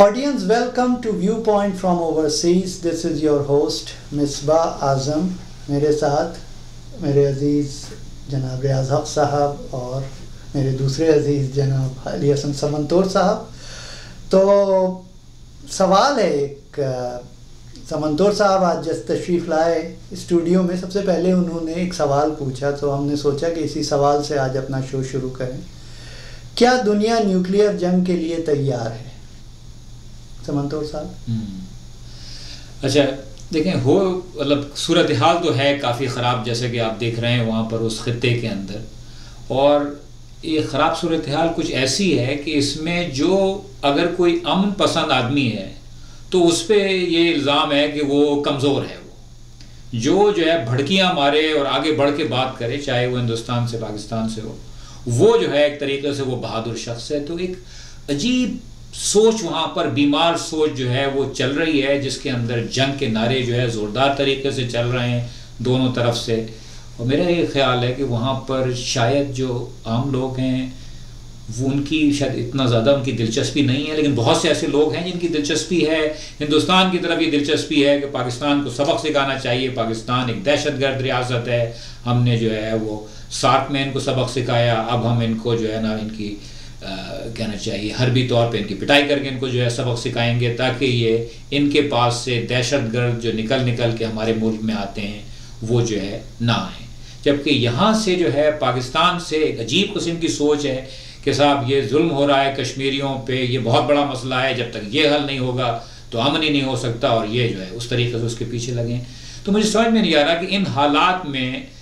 Audience, welcome to Viewpoint from Overseas. This is your host Misbah आज़म. मेरे साथ मेरे अज़ीज़ जनाब रियाज़ हक़ साहब और मेरे दूसरे अज़ीज़ जनाब अली हसन समंतोर साहब. तो सवाल है एक, समंतोर साहब आज जस्ट तशरीफ़ लाए स्टूडियो में. सबसे पहले उन्होंने एक सवाल पूछा तो हमने सोचा कि इसी सवाल से आज अपना शो शुरू करें. क्या दुनिया न्यूक्लियर जंग के लिए तैयार है? समंतोर साहब. अच्छा देखें, हो मतलब सूरत हाल तो है काफ़ी ख़राब, जैसे कि आप देख रहे हैं वहाँ पर उस खित्ते के अंदर. और ये ख़राब सूरत हाल कुछ ऐसी है कि इसमें जो अगर कोई अमन पसंद आदमी है तो उस पर ये इल्ज़ाम है कि वो कमज़ोर है. वो जो है भड़कियाँ मारे और आगे बढ़ के बात करे, चाहे वो हिंदुस्तान से पाकिस्तान से हो, वो जो है एक तरीके से वो बहादुर शख्स है. तो एक अजीब सोच वहाँ पर, बीमार सोच जो है वो चल रही है, जिसके अंदर जंग के नारे जो है ज़ोरदार तरीके से चल रहे हैं दोनों तरफ से. और मेरा ये ख्याल है कि वहाँ पर शायद जो आम लोग हैं वो उनकी शायद इतना ज़्यादा उनकी दिलचस्पी नहीं है, लेकिन बहुत से ऐसे लोग हैं जिनकी दिलचस्पी है. हिंदुस्तान की तरफ ये दिलचस्पी है कि पाकिस्तान को सबक सिखाना चाहिए. पाकिस्तान एक दहशतगर्द रियासत है, हमने जो है वो सार्क में इनको सबक सिखाया, अब हम इनको जो है ना इनकी कहना चाहिए हरबी तौर पे इनकी पिटाई करके इनको जो है सबक सिखाएंगे, ताकि ये इनके पास से दहशतगर्द जो निकल के हमारे मुल्क में आते हैं वो जो है ना आए. जबकि यहाँ से जो है पाकिस्तान से एक अजीब किस्म की सोच है कि साहब ये जुल्म हो रहा है कश्मीरियों पे, ये बहुत बड़ा मसला है, जब तक ये हल नहीं होगा तो अमन ही नहीं हो सकता, और ये जो है उस तरीके से उसके पीछे लगे. तो मुझे समझ में नहीं आ रहा कि इन हालात में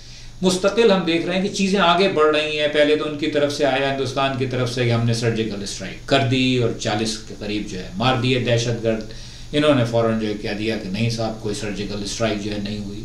मुस्तकिल हम देख रहे हैं कि चीज़ें आगे बढ़ रही हैं. पहले तो उनकी तरफ से आया, हिंदुस्तान की तरफ से, कि हमने सर्जिकल स्ट्राइक कर दी और 40 के करीब जो है मार दिए दहशतगर्द. इन्होंने फ़ौरन जो है कह दिया कि नहीं साहब, कोई सर्जिकल स्ट्राइक जो है नहीं हुई.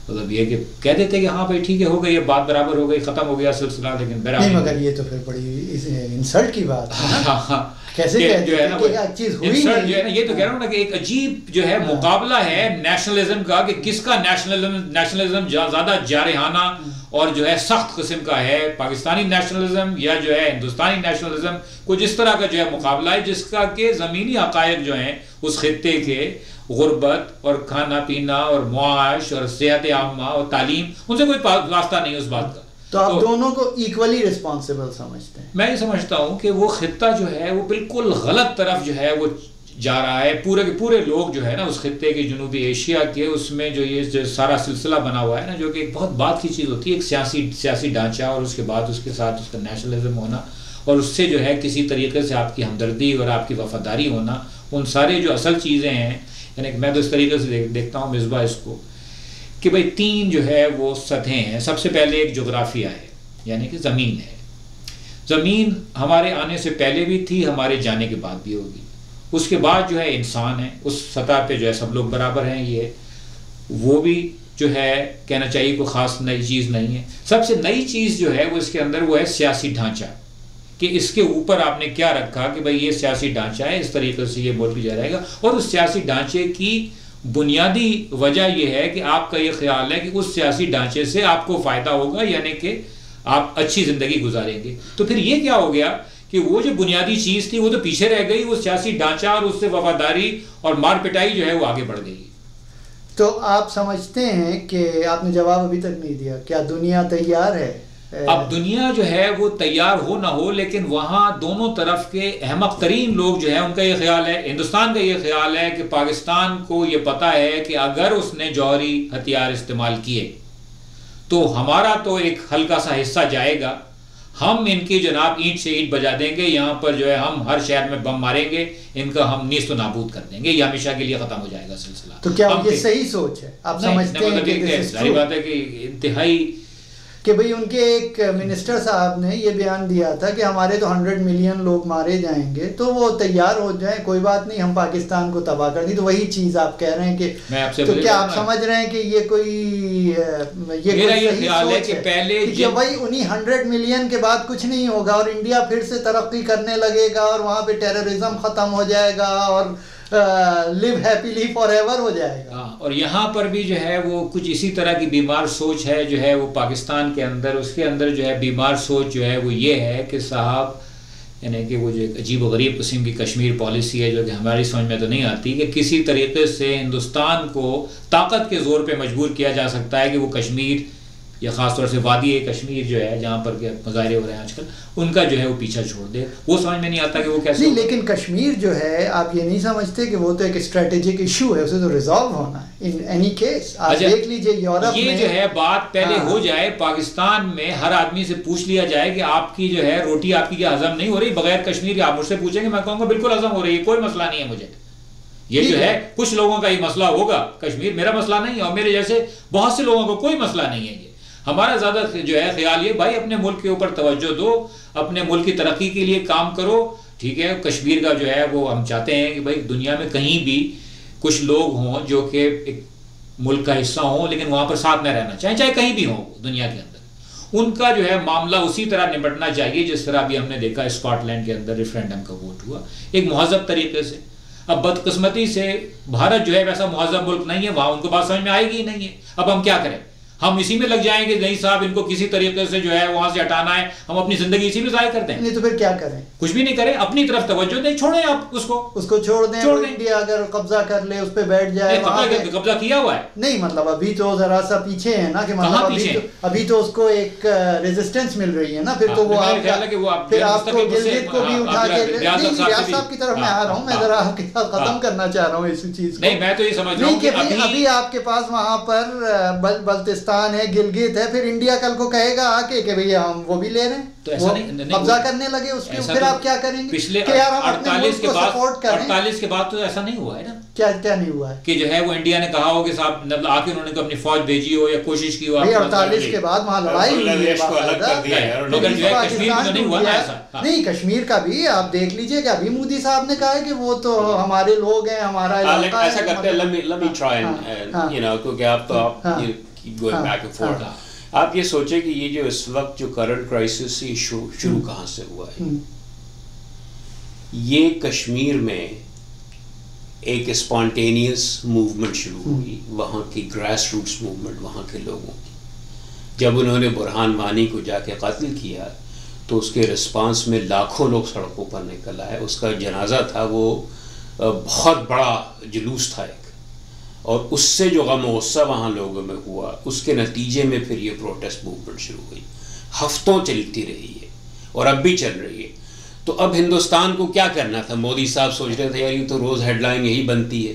मतलब ये कि कह देते कि हाँ भाई ठीक है, हो गई, ये बात बराबर हो गई, ख़त्म हो गया सिलसिला. लेकिन बराबर मगर ये तो फिर बड़ी इंसल्ट की बात है. हाँ, कैसे जो है ना चीज हुई जो है ना, ये तो कह रहा हूँ ना कि एक अजीब जो है मुकाबला है नेशनलिज्म का, कि किसका नेशनलिज्म ज़्यादा जारहाना और जो है सख्त किस्म का है, पाकिस्तानी नेशनलिज्म या जो है हिंदुस्तानी नेशनलिज्म. कुछ इस तरह का जो है मुकाबला है, जिसका कि ज़मीनी हक़ाइक़ जो हैं उस खित्ते के, गुर्बत और खाना पीना और मुआश और सेहत आम्मा और तालीम, उनसे कोई वास्ता नहीं उस बात का. तो आप दोनों को इक्वली रिस्पॉन्सिबल समझते हैं? मैं ये समझता हूँ कि वो खित्ता जो है वो बिल्कुल गलत तरफ जो है वो जा रहा है. पूरे के पूरे लोग जो है ना उस खित्ते के, जनूबी एशिया के, उसमें जो ये जो सारा सिलसिला बना हुआ है ना, जो कि एक बहुत बात की चीज़ होती है, एक सियासी ढांचा, और उसके बाद उसके साथ उसका नेशनलिज्म होना, और उससे जो है किसी तरीके से आपकी हमदर्दी और आपकी वफादारी होना, उन सारे जो असल चीज़ें हैं. यानी कि मैं तो इस तरीके से देखता हूँ मिसबा इसको कि भाई तीन जो है वो सतहें हैं. सबसे पहले एक जोग्राफिया है, यानी कि ज़मीन है. ज़मीन हमारे आने से पहले भी थी, हमारे जाने के बाद भी होगी. उसके बाद जो है इंसान है, उस सतह पे जो है सब लोग बराबर हैं. ये वो भी जो है कहना चाहिए कोई ख़ास नई चीज़ नहीं है. सबसे नई चीज़ जो है वो इसके अंदर वो है सियासी ढांचा, कि इसके ऊपर आपने क्या रखा कि भाई ये सियासी ढांचा है, इस तरीके से ये मुल्क जा रहेगा. और उस सियासी ढांचे की बुनियादी वजह यह है कि आपका ये ख्याल है कि उस सियासी ढांचे से आपको फ़ायदा होगा, यानी कि आप अच्छी ज़िंदगी गुजारेंगे. तो फिर ये क्या हो गया कि वो जो बुनियादी चीज़ थी वो तो पीछे रह गई, वो सियासी ढांचा और उससे वफादारी और मार पिटाई जो है वो आगे बढ़ गई. तो आप समझते हैं कि आपने जवाब अभी तक नहीं दिया, क्या दुनिया तैयार है? अब दुनिया जो है वो तैयार हो ना हो, लेकिन वहाँ दोनों तरफ के अहमक तरीन लोग जो है उनका ये ख्याल है, हिंदुस्तान का ये ख्याल है कि पाकिस्तान को ये पता है कि अगर उसने जौहरी हथियार इस्तेमाल किए तो हमारा तो एक हल्का सा हिस्सा जाएगा, हम इनकी जनाब ईंट से ईंट बजा देंगे, यहाँ पर जो है हम हर शहर में बम मारेंगे, इनका हम नीस्त नाबूद कर देंगे, ये हमेशा के लिए ख़त्म हो जाएगा सिलसिला. तो क्या ये सही सोच है? आप समझते हैं कि सारी बात है कि इंतहाई कि भाई उनके एक मिनिस्टर साहब ने ये बयान दिया था कि हमारे तो 100 मिलियन लोग मारे जाएंगे, तो वो तैयार हो जाए, कोई बात नहीं, हम पाकिस्तान को तबाह कर दी. तो वही चीज़ आप कह रहे हैं कि मैं आपसे तो क्या आप समझ रहे हैं कि ये कोई ये ख्याल है कि पहले कि भाई उन्हीं 100 मिलियन के बाद कुछ नहीं होगा और इंडिया फिर से तरक्की करने लगेगा और वहाँ पे टेररिज्म ख़त्म हो जाएगा और लिव हैप्पीली फॉरएवर हो जाएगा. हाँ, और यहाँ पर भी जो है वो कुछ इसी तरह की बीमार सोच है जो है वो पाकिस्तान के अंदर, उसके अंदर जो है बीमार सोच जो है वो ये है कि साहब यानी कि वो जो एक अजीब व गरीब किस्म की कश्मीर पॉलिसी है जो कि हमारी समझ में तो नहीं आती कि किसी तरीके से हिंदुस्तान को ताकत के ज़ोर पे मजबूर किया जा सकता है कि वो कश्मीर या ख़ासतौर से वादी कश्मीर जो है जहाँ पर के मुजाहरे हो रहे हैं आजकल, उनका जो है वो पीछा छोड़ दे। वो समझ में नहीं आता कि वो कैसे नहीं, लेकिन कश्मीर जो है आप ये नहीं समझते कि वो तो एक स्ट्रेटेजिक इशू है, उसे तो रिजॉल्व होना है इन एनी केस। आप देख लीजिए यूरोप में ये जो है बात पहले हो जाए, पाकिस्तान में हर आदमी से पूछ लिया जाए कि आपकी जो है रोटी आपकी क्या हजम नहीं हो रही, बगैर कश्मीर के आप मुझसे पूछेंगे, मैं कहूँगा बिल्कुल हजम हो रही है, कोई मसला नहीं है मुझे। ये जो है कुछ लोगों का ही मसला होगा, कश्मीर मेरा मसला नहीं है, और मेरे जैसे बहुत से लोगों को कोई मसला नहीं है। ये हमारा ज़्यादा जो है ख्याल ये भाई अपने मुल्क के ऊपर तवज्जो दो, अपने मुल्क की तरक्की के लिए काम करो, ठीक है। कश्मीर का जो है वो हम चाहते हैं कि भाई दुनिया में कहीं भी कुछ लोग हों जो कि एक मुल्क का हिस्सा हों लेकिन वहाँ पर साथ में रहना चाहें, चाहे कहीं भी हों दुनिया के अंदर, उनका जो है मामला उसी तरह निपटना चाहिए जिस तरह अभी हमने देखा स्कॉटलैंड के अंदर रेफरेंडम का वोट हुआ, एक महज़ब तरीके से। अब बदकिस्मती से भारत जो है वैसा महज़ब मुल्क नहीं है, वहाँ उनको बात समझ में आएगी ही नहीं है। अब हम क्या करें, हम इसी में लग जाएंगे नहीं साहब इनको किसी तरीके से जो है वहां से हटाना है, हम अपनी जिंदगी इसी में ज़ाया करते हैं। नहीं तो फिर क्या करें, कुछ भी नहीं करें, अपनी तरफ तवज्जो दें, छोड़ें आप उसको छोड़ दें। इंडिया अगर कब्जा कर ले, उस पर बैठ जाए, कब्जा किया हुआ है। नहीं मतलब अभी तो जरा सा पीछे है ना, कि मतलब अभी तो उसको एक रेजिस्टेंस मिल रही है ना, फिर तो वो फिर आपको गिलगित को भी उठा के, रियाज साहब की तरफ मैं आ रहा हूँ, मैं जरा आपके साथ खत्म करना चाह रहा हूँ इस चीज। नहीं मैं तो ये समझ रहा हूँ कि अभी आपके पास वहां पर बल्तिस्तान है, गिलगित है, फिर इंडिया कल को कहेगा आके कि भैया हम वो भी ले रहे हैं, तो ऐसा नहीं कब्जा करने लगे उसके, फिर आप क्या करेंगे? पिछले 48 के बाद तो ऐसा नहीं हुआ है ना। क्या नहीं हुआ है कि जो है वो इंडिया ने कहा हो कि साहब मतलब आके उन्होंने तो अपनी फौज भेजी हो या कोशिश की हो। 48 के बाद वहाँ लड़ाई हुई है, नहीं कश्मीर का भी आप देख लीजिए कि अभी मोदी साहब ने कहा है कि वो तो हमारे लोग हैं, हमारा इलाका है। ऐसा करते हैं, let me try and you know, क्योंकि आप तो keep going back and forth। आप ये सोचे कि ये जो इस वक्त जो करंट क्राइसिस शुरू कहाँ से हुआ है। ये कश्मीर में एक स्पॉन्टेनियस मूवमेंट शुरू हुई, वहाँ की ग्रास रूट्स मूवमेंट, वहाँ के लोगों की। जब उन्होंने बुरहान वानी को जाके कत्ल किया तो उसके रिस्पांस में लाखों लोग सड़कों पर निकल आए। उसका जनाजा था, वो बहुत बड़ा जुलूस था एक, और उससे जो गम गुस्सा वहाँ लोगों में हुआ, उसके नतीजे में फिर ये प्रोटेस्ट मूवमेंट शुरू हुई, हफ्तों चलती रही है और अब भी चल रही है। तो अब हिंदुस्तान को क्या करना था? मोदी साहब सोच रहे थे यार ये तो रोज़ हेडलाइन यही बनती है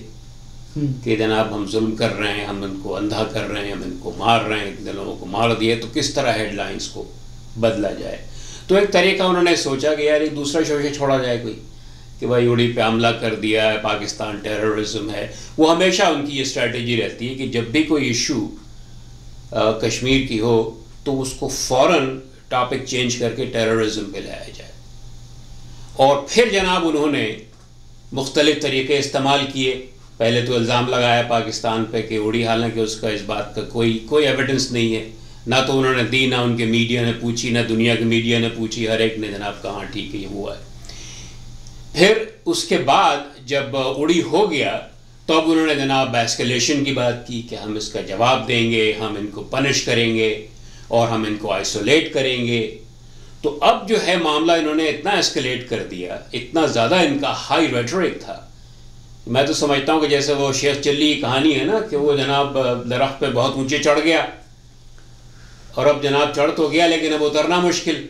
कि जनाब हम जुल्म कर रहे हैं, हम इनको अंधा कर रहे हैं, हम इनको मार रहे हैं, इतने लोगों को मार दिए, तो किस तरह हेडलाइंस को बदला जाए। तो एक तरीका उन्होंने सोचा कि यार एक दूसरा शोशे छोड़ा जाए कोई, कि भाई उड़ी पे हमला कर दिया है, पाकिस्तान टेररिज्म है। वो हमेशा उनकी ये स्ट्रैटेजी रहती है कि जब भी कोई इशू कश्मीर की हो तो उसको फ़ौरन टॉपिक चेंज करके टेररिज्म पे लाया जाए। और फिर जनाब उन्होंने मुख्तलिफ तरीके इस्तेमाल किए। पहले तो इल्ज़ाम लगाया पाकिस्तान पे कि उड़ी, हालांकि उसका इस बात का कोई एविडेंस नहीं है, ना तो उन्होंने दी, ना उनके मीडिया ने पूछी, ना दुनिया के मीडिया ने पूछी, हर एक ने जनाब कहा ठीक है ये हुआ है। फिर उसके बाद जब उड़ी हो गया तो अब उन्होंने जनाब एस्केलेशन की बात की कि हम इसका जवाब देंगे, हम इनको पनिश करेंगे और हम इनको आइसोलेट करेंगे। तो अब जो है मामला इन्होंने इतना एस्केलेट कर दिया, इतना ज़्यादा इनका हाई रेटरिक था। मैं तो समझता हूँ कि जैसे वो शेख चिल्ली की कहानी है ना, कि वो जनाब दरख्त पे बहुत ऊंचे चढ़ गया और अब जनाब चढ़ तो गया लेकिन अब उतरना मुश्किल।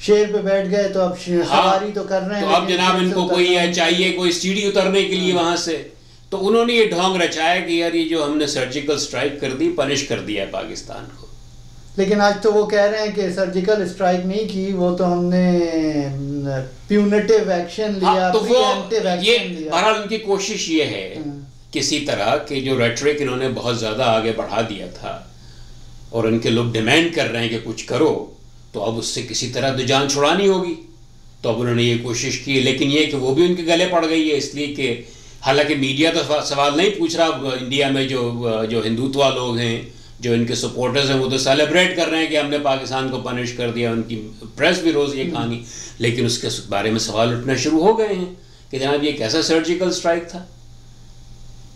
शेर पे बैठ गए तो अब सवारी तो कर रहे हैं, तो अब जनाब इनको कोई चाहिए कोई सीढ़ी उतरने के लिए वहां से। तो उन्होंने ये ढोंग रचाया कि यार ये जो हमने सर्जिकल स्ट्राइक कर दी, पनिश कर दिया है पाकिस्तान को। लेकिन आज तो वो कह रहे हैं कि सर्जिकल स्ट्राइक नहीं की, वो तो हमने प्यूनिटिव एक्शन लिया, तो वो ये बहरहाल उनकी कोशिश ये है किसी तरह कि जो रेटरिक इन्होंने बहुत ज़्यादा आगे बढ़ा दिया था और इनके लोग डिमांड कर रहे हैं कि कुछ करो, तो अब उससे किसी तरह तो जान छुड़ानी होगी। तो अब उन्होंने ये कोशिश की, लेकिन ये कि वो भी उनके गले पड़ गई है, इसलिए कि हालांकि मीडिया तो सवाल नहीं पूछ रहा, इंडिया में जो हिंदुत्व लोग हैं, जो इनके सपोर्टर्स हैं, वो तो सेलिब्रेट कर रहे हैं कि हमने पाकिस्तान को पनिश कर दिया, उनकी प्रेस भी रोज़ ये कहानी, लेकिन उसके बारे में सवाल उठना शुरू हो गए हैं कि जनाब ये कैसा सर्जिकल स्ट्राइक था,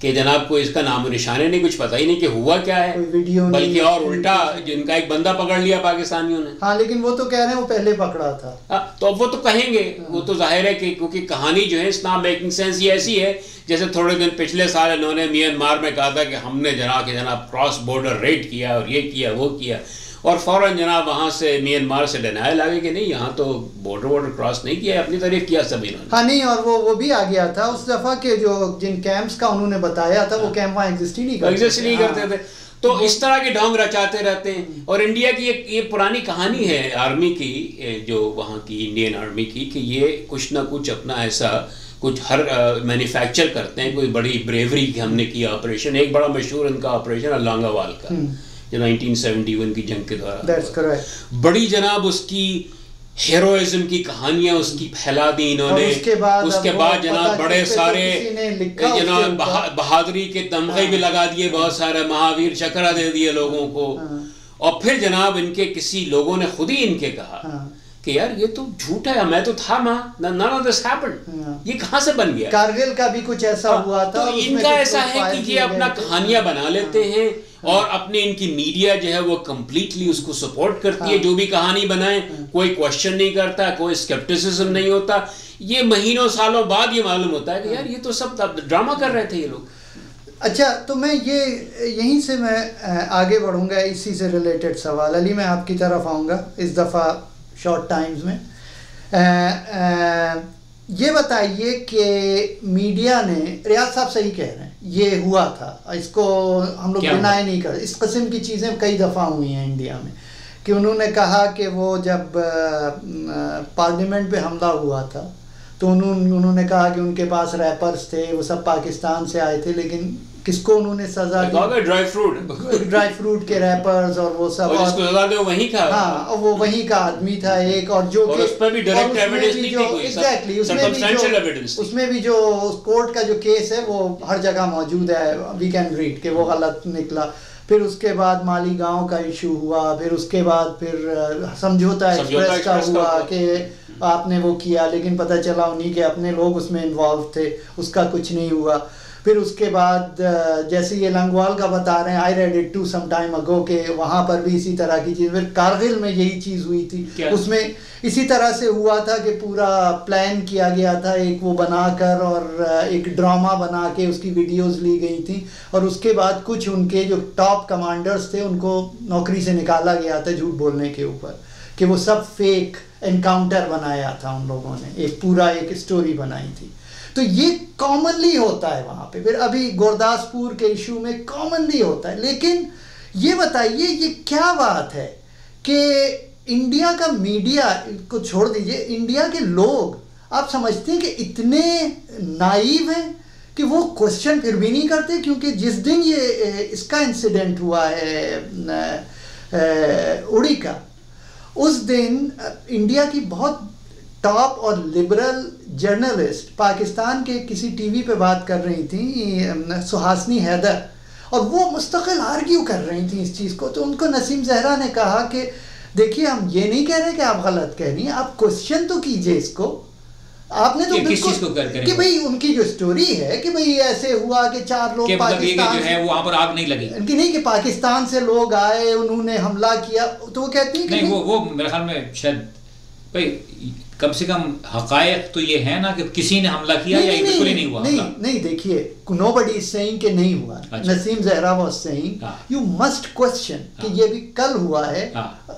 कि जनाब को इसका नाम निशाने नहीं, कुछ पता ही नहीं कि हुआ क्या है, वीडियो बल्कि और उल्टा जिनका एक बंदा पकड़ लिया पाकिस्तानियों ने। हाँ, लेकिन वो तो कह रहे हैं वो पहले पकड़ा था। तो अब वो तो कहेंगे, वो तो जाहिर है कि क्योंकि कहानी जो है इट्स नॉट मेकिंग सेंस। ये ऐसी है जैसे थोड़े दिन पिछले साल इन्होंने म्यांमार में कहा था कि हमने जनाब क्रॉस बॉर्डर रेड किया और ये किया वो किया, और फौरन जनाब वहाँ से म्यांमार से डिनायल आ गए कि नहीं यहाँ तो बॉर्डर क्रॉस नहीं किया, अपनी तारीफ किया सब इन्होंने। हाँ नहीं, और वो भी आ गया था उस दफ़ा के जो जिन कैंप्स का उन्होंने बताया था वो कैंप वहाँ एग्जिस्ट ही नहीं करते थे। तो इस तरह के ढोंग रचाते रहते हैं। और इंडिया की ये पुरानी कहानी है आर्मी की, जो वहाँ की इंडियन आर्मी की, कि ये कुछ ना कुछ अपना ऐसा कुछ हर मैन्युफैक्चर करते हैं, कोई बड़ी ब्रेवरी की हमने किया ऑपरेशन। एक बड़ा मशहूर इनका ऑपरेशन लोंगोवाल का जो 1971 की जंग के दौरान, बड़ी जनाब उसकी हेरोइज्म की कहानियां उसकी फैला दी इन्होंने। उसके बाद जनाब बड़े सारे जनाब बहादुरी के तमगे भी लगा दिए, बहुत सारे महावीर चक्र दे दिए लोगों को। और फिर जनाब इनके किसी लोगों ने खुद ही इनके कहा कि यार ये तो झूठ है, मैं तो था नन ऑफ दिस हैपेंड, ये कहाँ से बन गया। कारगिल का भी कुछ ऐसा हुआ था। तो इनका ऐसा है कि ये अपना कहानियां बना लेते हैं और अपने इनकी मीडिया जो है वो कंप्लीटड्ली उसको सपोर्ट करती है। जो भी कहानी बनाए कोई क्वेश्चन नहीं करता, कोई स्केप्टिसिज्म नहीं होता। ये महीनों सालों बाद ये मालूम होता है कि यार ये तो सब ड्रामा कर रहे थे ये लोग। अच्छा, तो मैं यहीं से मैं आगे बढ़ूंगा, इसी से रिलेटेड सवाल। अली, मैं आपकी तरफ आऊँगा इस दफ़ा शॉर्ट टाइम्स में। ये बताइए कि मीडिया ने, रियाज साहब सही कह रहे हैं, ये हुआ था, इसको हम लोग डिनाई नहीं कर। इस किस्म की चीज़ें कई दफ़ा हुई हैं इंडिया में कि उन्होंने कहा कि वो जब पार्लियामेंट पे हमला हुआ था तो उन्होंने कहा कि उनके पास रैपर्स थे, वो सब पाकिस्तान से आए थे, लेकिन किसको उन्होंने सजा दी? ड्राई फ्रूट के रैपर्स और वो सब, और जिसको सजा दे वो वहीं का, हाँ, वो वहीं का आदमी था एक, और जो और उस पर भी डायरेक्ट एविडेंस नहीं थी कोई, एग्जैक्टली, उसमें भी जो कोर्ट का जो केस है वो हर जगह मौजूद है, वी कैन रीड कि वो गलत निकला। फिर उसके बाद मालीगांव का इशू हुआ, फिर उसके बाद फिर समझौता एक्सप्रेस का हुआ कि आपने वो किया, लेकिन पता चला उन्हीं के अपने लोग उसमें इन्वॉल्व थे, उसका कुछ नहीं हुआ। फिर उसके बाद जैसे ये लोंगोवाल का बता रहे हैं, I read it to some time ago के वहाँ पर भी इसी तरह की चीज़। फिर कारगिल में यही चीज़ हुई थी, उसमें इसी तरह से हुआ था कि पूरा प्लान किया गया था एक वो बनाकर, और एक ड्रामा बना के उसकी वीडियोस ली गई थी, और उसके बाद कुछ उनके जो टॉप कमांडर्स थे उनको नौकरी से निकाला गया था झूठ बोलने के ऊपर, कि वो सब फेक एनकाउंटर बनाया था उन लोगों ने, एक पूरा एक स्टोरी बनाई थी। तो ये कॉमनली होता है वहाँ पे। फिर अभी गुरदासपुर के इशू में कॉमनली होता है। लेकिन ये बताइए, ये क्या बात है कि इंडिया का मीडिया को छोड़ दीजिए, इंडिया के लोग, आप समझते हैं कि इतने नाइव हैं कि वो क्वेश्चन फिर भी नहीं करते? क्योंकि जिस दिन ये इसका इंसिडेंट हुआ है उड़ी का, उस दिन इंडिया की बहुत टॉप और लिबरल जर्नलिस्ट पाकिस्तान के किसी टीवी पे बात कर रही थी, सुहासनी हैदर, और वो मुस्तकिल आर्ग्यू कर रही थी इस चीज़ को। तो उनको नसीम जहरा ने कहा कि देखिए, हम ये नहीं कह रहे कि आप गलत कह रही हैं, आप क्वेश्चन तो कीजिए इसको। आपने तो किस चीज़ को कर कि भाई उनकी जो स्टोरी है कि भाई ऐसे हुआ कि 4 लोग पाकिस्तान जो है वो वहाँ पर आग नहीं लगी, कि नहीं, कि पाकिस्तान से लोग आए, उन्होंने हमला किया, तो वो कहती है कि नहीं, वो मेरे ख्याल में शायद भाई कम से कम हकायक तो ये है ना कि किसी ने हमला किया या बिल्कुल ही नहीं हुआ। नहीं, देखिए, nobody is saying कि नहीं हुआ। Naseem Zahra was saying you must question कि ये भी कल हुआ है,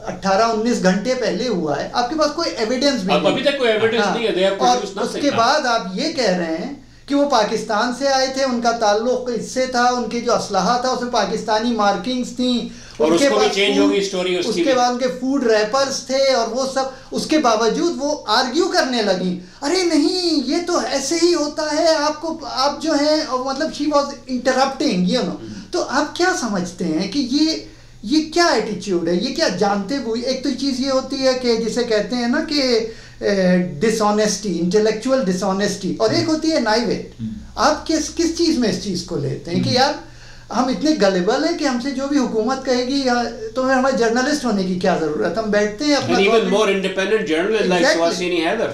18-19 घंटे पहले हुआ है, आपके पास कोई एविडेंस भी नहीं, अभी तक कोई एविडेंस नहीं है। और उसके बाद आप ये कह रहे हैं कि वो पाकिस्तान से आए थे, उनका ताल्लुक इससे था, उनके जो असलहा था उसमें पाकिस्तानी मार्किंग्स थी, और उसको भी चेंज होगी स्टोरी उसके बाद उनके फूड रैपर्स थे और वो सब। उसके बावजूद वो आर्ग्यू करने लगी, अरे नहीं ये तो ऐसे ही होता है, आप जो है, मतलब she was interrupting, you know. तो आप क्या समझते हैं कि ये क्या एटीट्यूड है, ये क्या जानते हुए? एक तो चीज़ ये होती है कि जिसे कहते हैं ना कि डिसऑनेस्टी, इंटेलेक्चुअल डिसऑनेस्टी, और एक होती है नाइवेट। आप किस चीज़ में इस चीज़ को लेते हैं कि यार हम इतने गलेबल हैं कि हमसे जो भी हुकूमत कहेगी तो हमारे जर्नलिस्ट होने की क्या जरूरत, हम बैठते हैं अपना even more independent journalists like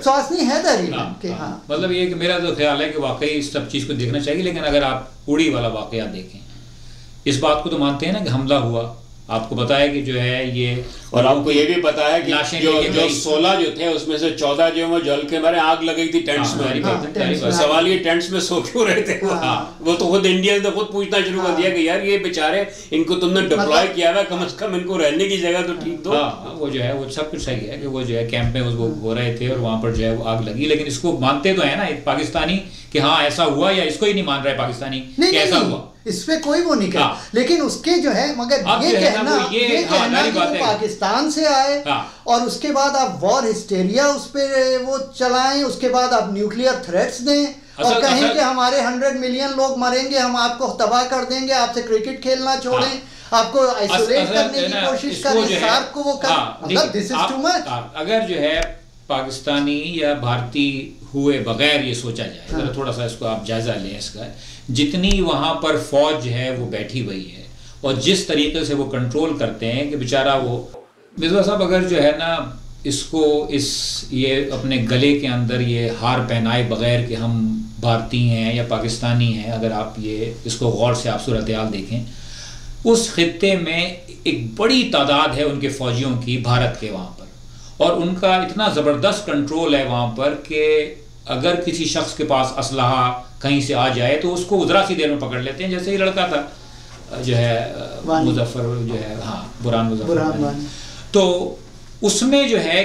Suhasini Haider के हाँ मतलब ये कि मेरा तो ख्याल है कि वाकई इस सब चीज़ को देखना चाहिए। लेकिन अगर आप उड़ी वाला वाकया देखें, इस बात को तो मानते हैं ना कि हमला हुआ, आपको पता है कि जो है ये, और आपको ये भी पता है कि जो 16 जो थे उसमें से 14 जो वो जल के मारे आग लग गई थी टेंट्स में। सवाल ये टेंट्स में सो क्यों रहे थे? वो तो खुद इंडियन ने खुद पूछना शुरू कर दिया कि यार ये बेचारे, इनको तुमने डिप्लॉय किया हुआ, कम से कम इनको रहने की जगह तो ठीक दो। वो जो है वो सब कुछ सही है कि वो जो है कैंप में वो हो रहे थे और वहाँ पर जो है वो आग लगी। लेकिन इसको मानते तो है ना एक पाकिस्तानी कि हाँ ऐसा हुआ, या इसको ही नहीं मान रहा है पाकिस्तानी कि ऐसा हुआ, इस पे कोई वो नहीं कहा। लेकिन उसके जो है मगर ये कहना कि वो पाकिस्तान से आए और उसके बाद आप वॉर हिस्टेरिया उस पे वो चलाएं, उसके बाद आप न्यूक्लियर थ्रेट्स दें और कहें कि हमारे 100 मिलियन लोग मरेंगे, हम आपको तबाह कर देंगे, आपसे क्रिकेट खेलना छोड़ें, आपको आइसोलेट करने की कोशिश करें, सार्क को वो कर, दिस इज टू मच। अगर जो है पाकिस्तानी या भारतीय हुए बगैर ये सोचा जाए, थोड़ा सा इसको आप जायजा लें इसका, जितनी वहाँ पर फौज है वो बैठी हुई है और जिस तरीके से वो कंट्रोल करते हैं कि बेचारा वो मिर्ज़ा साहब अगर जो है ना इसको ये अपने गले के अंदर ये हार पहनाए बगैर कि हम भारतीय हैं या पाकिस्तानी हैं, अगर आप ये इसको गौर से आप सूरत हाल देखें, उस खित्ते में एक बड़ी तादाद है उनके फौजियों की भारत के वहाँ पर, और उनका इतना ज़बरदस्त कंट्रोल है वहाँ पर कि अगर किसी शख्स के पास असलहा कहीं से आ जाए तो उसको ज़रा सी देर में पकड़ लेते हैं। जैसे ही लड़का था जो है मुजफ्फर जो है, हाँ बुरहान मुजफ्फर, तो उसमें जो है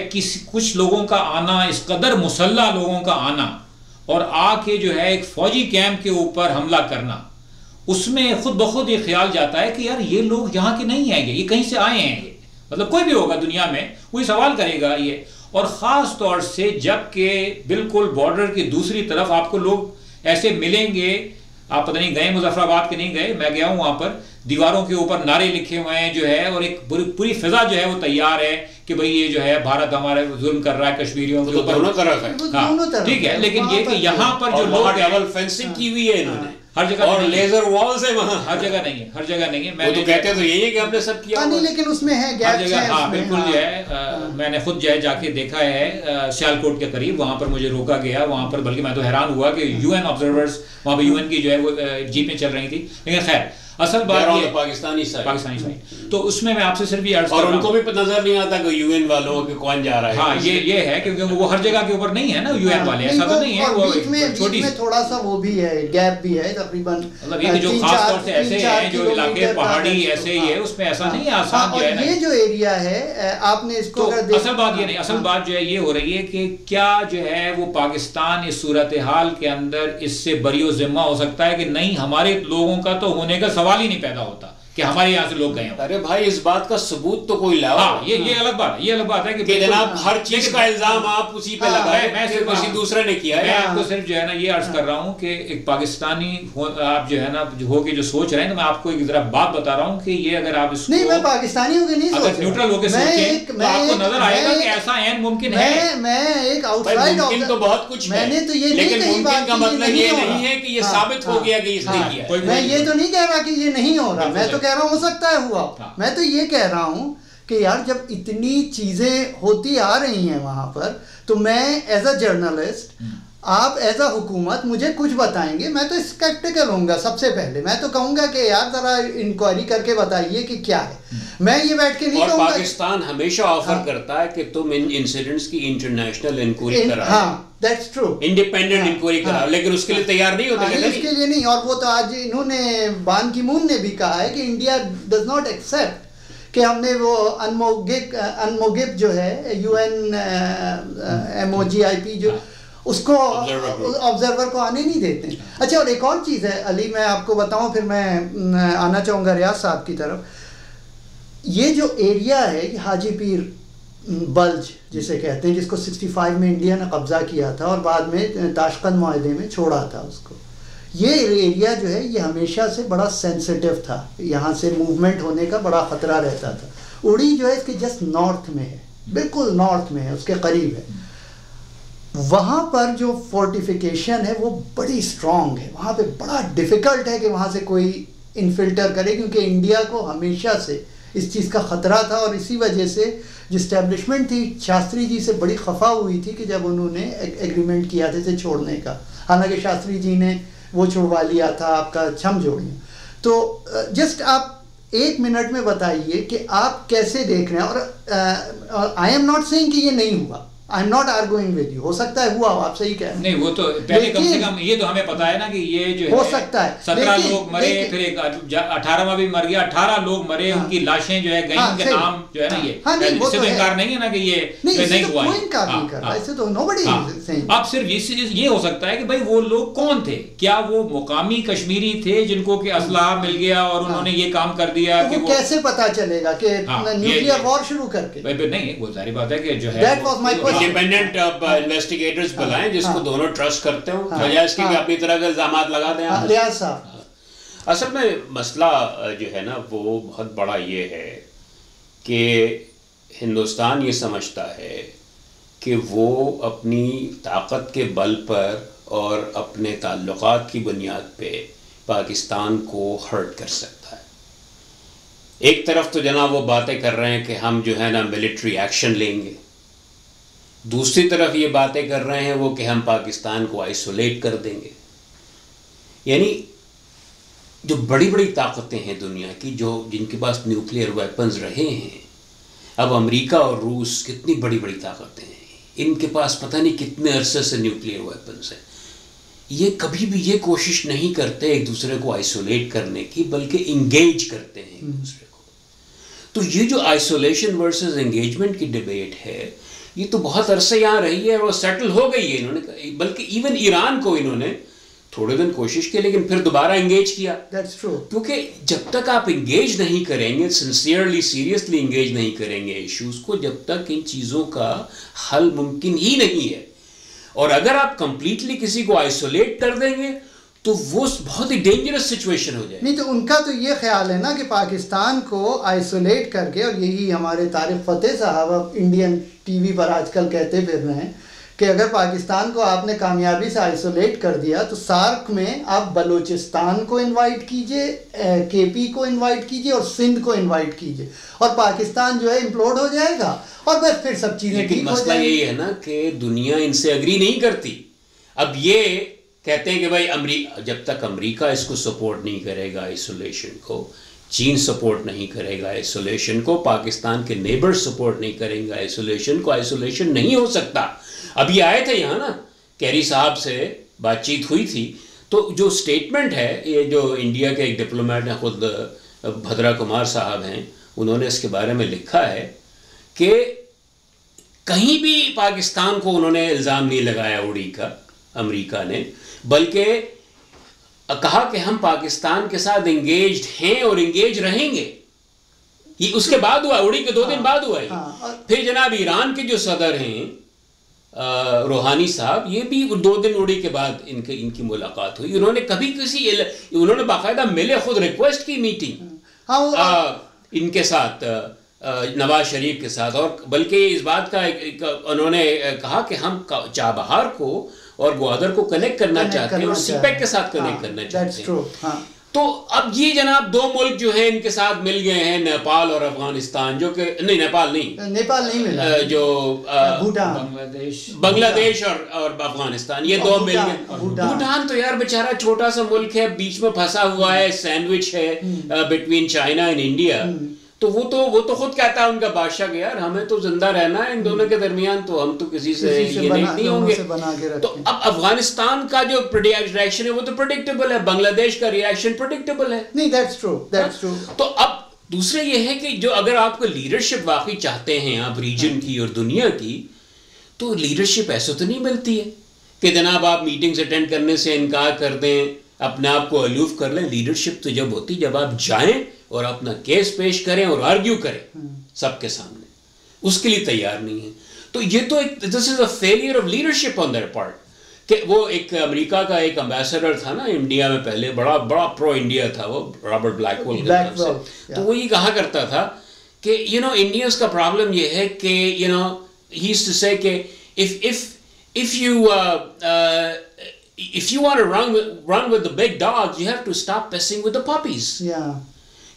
कुछ लोगों का आना, इस कदर मुसल्ला लोगों का आना और आके जो है एक फौजी कैंप के ऊपर हमला करना, उसमें खुद ब खुद ये ख्याल जाता है कि यार ये लोग यहाँ के नहीं आएंगे, ये कहीं से आए हैं, ये मतलब कोई भी होगा दुनिया में कोई सवाल करेगा ये। और ख़ास तौर से जबकि बिल्कुल बॉर्डर की दूसरी तरफ आपको लोग ऐसे मिलेंगे, आप पता नहीं गए मुजफ्फराबाद के नहीं गए, मैं गया हूँ वहाँ पर, दीवारों के ऊपर नारे लिखे हुए हैं जो है, और एक पूरी फिजा जो है वो तैयार है कि भाई ये जो है भारत हमारे जुल्म कर रहा है कश्मीरियों के ऊपर, दोनों तरफ है, ठीक है। लेकिन ये कि यहाँ पर जो लोग डबल फेंसिंग की हुई है इन्होंने, हर जगह और लेजर वॉल्स है वहाँ, हर जगह नहीं है, हर जगह नहीं है। मैं तो कहते तो यही है कि आपने सब किया नहीं, लेकिन उसमें है गैप्स हैं, हाँ बिल्कुल जो है मैंने खुद जो है जाके देखा है सियालकोट के करीब, वहाँ पर मुझे रोका गया वहाँ पर, बल्कि मैं तो हैरान हुआ कि यूएन ऑब्जर्वर्स वहाँ पर यूएन की जो है वो जीपें चल रही थी। लेकिन खैर असल बात ये पाकिस्तानी साइड, तो उसमें मैं आपसे सिर्फ ये अर्ज और उनको भी नजर नहीं आता कि यूएन वालों के कौन जा रहा है। हाँ ये है क्योंकि वो हर जगह के ऊपर नहीं है ना यूएन वाले, ऐसा तो नहीं है, वो छोटी में थोड़ा सा वो भी है, गैप भी है तकरीबन, मतलब ये जो खास तौर से ऐसे हैं जो इलाके पहाड़ी ऐसे ही है, उसमें ऐसा नहीं है आसान जो है ना। ये जो एरिया है आपने इसको असल बात ये नहीं, असल बात जो है ये हो रही है कि क्या जो है वो पाकिस्तान इस सूरत हाल के अंदर इससे बरियो जिम्मा हो सकता है कि नहीं, हमारे लोगों का तो होने का सवाल ही नहीं पैदा होता कि हमारे यहाँ से लोग गए हैं। अरे भाई इस बात का सबूत तो कोई लाओ। हाँ ये अलग बात है, ये अलग बात है कि जनाब हर चीज का इल्जाम आप उसी पे लगाए, मैं सिर्फ किसी दूसरे ने किया है। मैं आपको सिर्फ जो है ना ये अर्ज कर रहा हूँ कि एक पाकिस्तानी आप जो है ना हो के जो सोच रहे हैं, तो मैं आपको एक जरा बात बता रहा हूँ कि ये अगर आप इसको नहीं, मैं पाकिस्तानी होके नहीं, अगर न्यूट्रल होके सोचें तो आपको नजर आएगा कि ऐसा ऐन मुमकिन है। मैं एक आउटसाइड मुमकिन तो बहुत कुछ है, मैंने तो ये लेकिन मुमकिन का मतलब ये नहीं है कि ये साबित हो गया कि इसने किया। मैं ये तो नहीं कह रहा कि ये नहीं हो रहा, मैं तो कह रहा हूँ हो सकता है हुआ। मैं तो ये कह रहा हूं कि यार जब इतनी चीजें होती आ रही हैं वहां पर, तो मैं एज अ जर्नलिस्ट, आप एज अ हुकूमत मुझे कुछ बताएंगे, मैं तो स्केप्टिकल होऊंगा। सबसे पहले मैं तो कहूंगा कि यार जरा इंक्वायरी करके बताइए कि क्या है। मैं ये बैठ के नहीं कहूंगा। और पाकिस्तान हमेशा ऑफर करता है कि तुम इन इंसिडेंट्स की इंटरनेशनल इंक्वायरी कराओ। हाँ, दैट्स ट्रू, इंडिपेंडेंट इंक्वायरी कराओ, लेकिन उसके लिए तैयार नहीं होते। इसके लिए नहीं, और वो तो आज इन्होंने बान की मून ने भी कहा है कि इंडिया डज नॉट एक्सेप्ट कि हमने वो अनमोगिब जो है UN MOGIP जो उसको ऑब्जर्वर को आने नहीं देते। अच्छा, और एक और चीज़ है अली, मैं आपको बताऊं, फिर मैं आना चाहूँगा रियाज साहब की तरफ। ये जो एरिया है हाजी पीर बल्ज जिसे कहते हैं, जिसको 65 में इंडिया ने कब्जा किया था और बाद में ताशकंद मुआहदे में छोड़ा था उसको, ये एरिया जो है ये हमेशा से बड़ा सेंसिटिव था, यहाँ से मूवमेंट होने का बड़ा ख़तरा रहता था। उड़ी जो है इसके जस्ट नॉर्थ में है, बिल्कुल नॉर्थ में है, उसके करीब है। वहाँ पर जो फोर्टिफिकेशन है वो बड़ी स्ट्रॉन्ग है, वहाँ पे बड़ा डिफ़िकल्ट है कि वहाँ से कोई इनफिल्टर करे, क्योंकि इंडिया को हमेशा से इस चीज़ का ख़तरा था और इसी वजह से जो इस्टेब्लिशमेंट थी शास्त्री जी से बड़ी खफा हुई थी कि जब उन्होंने एग्रीमेंट किया था इसे छोड़ने का। हालांकि शास्त्री जी ने वो छुड़वा लिया था, आपका छम जोड़ लिया। तो जस्ट आप 1 मिनट में बताइए कि आप कैसे देख रहे हैं। और आई एम नॉट सेइंग कि ये नहीं हुआ, I am not arguing with you, हो सकता है हुआ हो, आप सही कह रहे हैं। नहीं वो तो पहले कम से कम ये तो हमें पता है ना कि ये जो हो है सकता है 17 लोग मरे, फिर एक 18वां भी मर गया, 18 लोग मरे, उनकी लाशें जो है गई, उनके नाम जो है ना ये इससे तो इनकार नहीं है ना कि ये नहीं हुआ है। अब सिर्फ ये हो सकता है कि भाई वो लोग कौन थे, क्या वो मुकामी कश्मीरी थे जिनको कि असलहा मिल गया और उन्होंने ये काम कर दिया कि वो कैसे पता चलेगा कि न्यूक्लियर वॉर शुरू करके। नहीं वो सारी बात है कि जो है इंडिपेंडेंट इन्वेस्टिगेटर्स बुलाएं जिसको दोनों ट्रस्ट करते हो, वजह इसकी कि अपनी तरह के इल्जाम लगा दें। रियाज साहब, असल में मसला जो है ना वो बहुत बड़ा ये है कि हिंदुस्तान ये समझता है कि वो अपनी ताकत के बल पर और अपने ताल्लुकात की बुनियाद पे पाकिस्तान को हर्ट कर सकता है। एक तरफ तो जनाब वो बातें कर रहे हैं कि हम जो है ना मिलिट्री एक्शन लेंगे, दूसरी तरफ ये बातें कर रहे हैं वो कि हम पाकिस्तान को आइसोलेट कर देंगे। यानी जो बड़ी बड़ी ताकतें हैं दुनिया की, जो जिनके पास न्यूक्लियर वेपन्स रहे हैं, अब अमेरिका और रूस कितनी बड़ी बड़ी ताकतें हैं, इनके पास पता नहीं कितने अरसे से न्यूक्लियर वेपन्स हैं। ये कभी भी ये कोशिश नहीं करते एक दूसरे को आइसोलेट करने की, बल्कि इंगेज करते हैं एक दूसरे को। तो ये जो आइसोलेशन वर्सेस एंगेजमेंट की डिबेट है, ये तो बहुत अरसे यहाँ रही है और सेटल हो गई है। इन्होंने बल्कि इवन ईरान को इन्होंने थोड़े दिन कोशिश की लेकिन फिर दोबारा एंगेज किया। That's true. क्योंकि जब तक आप एंगेज नहीं करेंगे, सिंसियरली सीरियसली एंगेज नहीं करेंगे इश्यूज को, जब तक इन चीज़ों का हल मुमकिन ही नहीं है। और अगर आप कंप्लीटली किसी को आइसोलेट कर देंगे तो वो बहुत ही डेंजरस सिचुएशन हो जाए। नहीं तो उनका तो ये ख्याल है ना कि पाकिस्तान को आइसोलेट करके, और यही हमारे तारिक फ़तेह साहब इंडियन टीवी पर आजकल कहते फिर रहे हैं कि अगर पाकिस्तान को आपने कामयाबी से आइसोलेट कर दिया तो सार्क में आप बलूचिस्तान को इनवाइट कीजिए, केपी को इनवाइट कीजिए और सिंध को इनवाइट कीजिए, और पाकिस्तान जो है इम्प्लोड हो जाएगा और बस फिर सब चीज़ें ठीक हो जाएंगी। मसला यही है ना कि दुनिया इनसे एग्री नहीं करती। अब ये कहते हैं कि भाई जब तक अमेरिका इसको सपोर्ट नहीं करेगा आइसोलेशन को, चीन सपोर्ट नहीं करेगा आइसोलेशन को, पाकिस्तान के नेबर्स सपोर्ट नहीं करेंगे आइसोलेशन को, आइसोलेशन नहीं हो सकता। अभी आए थे यहाँ ना, कैरी साहब से बातचीत हुई थी, तो जो स्टेटमेंट है, ये जो इंडिया के एक डिप्लोमेट हैं, खुद भद्रा कुमार साहब हैं, उन्होंने इसके बारे में लिखा है कि कहीं भी पाकिस्तान को उन्होंने इल्ज़ाम नहीं लगाया उड़ी का, अमेरिका ने, बल्कि कहा कि हम पाकिस्तान के साथ एंगेज्ड हैं और एंगेज रहेंगे। ये उसके बाद हुआ, उड़ी के 2 दिन बाद हुआ है। फिर जनाब ईरान के जो सदर हैं रूहानी साहब, ये भी 2 दिन उड़ी के बाद इनकी मुलाकात हुई। उन्होंने कभी उन्होंने बाकायदा मिले, खुद रिक्वेस्ट की मीटिंग इनके साथ, नवाज शरीफ के साथ, और बल्कि इस बात का उन्होंने कहा कि हम चाबहार को और ग्वादर को कनेक्ट करना चाहते हैं और सीपेक के साथ कनेक्ट करना चाहते हैं। तो अब ये जनाब 2 मुल्क जो है इनके साथ मिल गए हैं, नेपाल और अफगानिस्तान, जो कि नहीं नेपाल नहीं मिला, जो बांग्लादेश और अफगानिस्तान, ये 2 मिल गए। भूटान तो यार बेचारा छोटा सा मुल्क है, बीच में फंसा हुआ है, सैंडविच है बिटवीन चाइना एंड इंडिया। तो वो तो खुद कहता है उनका बादशाह कि यार हमें तो जिंदा रहना है इन दोनों के दरमियान, तो हम तो किसी से ये नहीं होंगे। तो अब अफगानिस्तान का जो रिएक्शन है वो तो प्रेडिक्टेबल है, बांग्लादेश का रिएक्शन प्रेडिक्टेबल है। नहीं, दैट्स ट्रू। तो अब दूसरे ये है कि जो अगर आपको लीडरशिप वाकई चाहते हैं आप रीजन की और दुनिया की, तो लीडरशिप ऐसे तो नहीं मिलती है कि जनाब आप मीटिंग्स अटेंड करने से इनकार कर दें, अपने आप को अलूफ कर लें। लीडरशिप तो जब होती जब आप जाएं और अपना केस पेश करें और आर्ग्यू करें सबके सामने, उसके लिए तैयार नहीं है। तो ये तो एक this is a failure of leadership on their part. कि वो एक अमेरिका का एक एम्बेसडर था ना इंडिया में पहले, बड़ा प्रो इंडिया था वो, रॉबर्ट ब्लैकवेल के नाम से। तो वो ये कहा करता था कि इंडियंस का प्रॉब्लम ये है कि ही यूज्ड टू से कि if if you want to run with the big dogs, you have to stop messing with the puppies.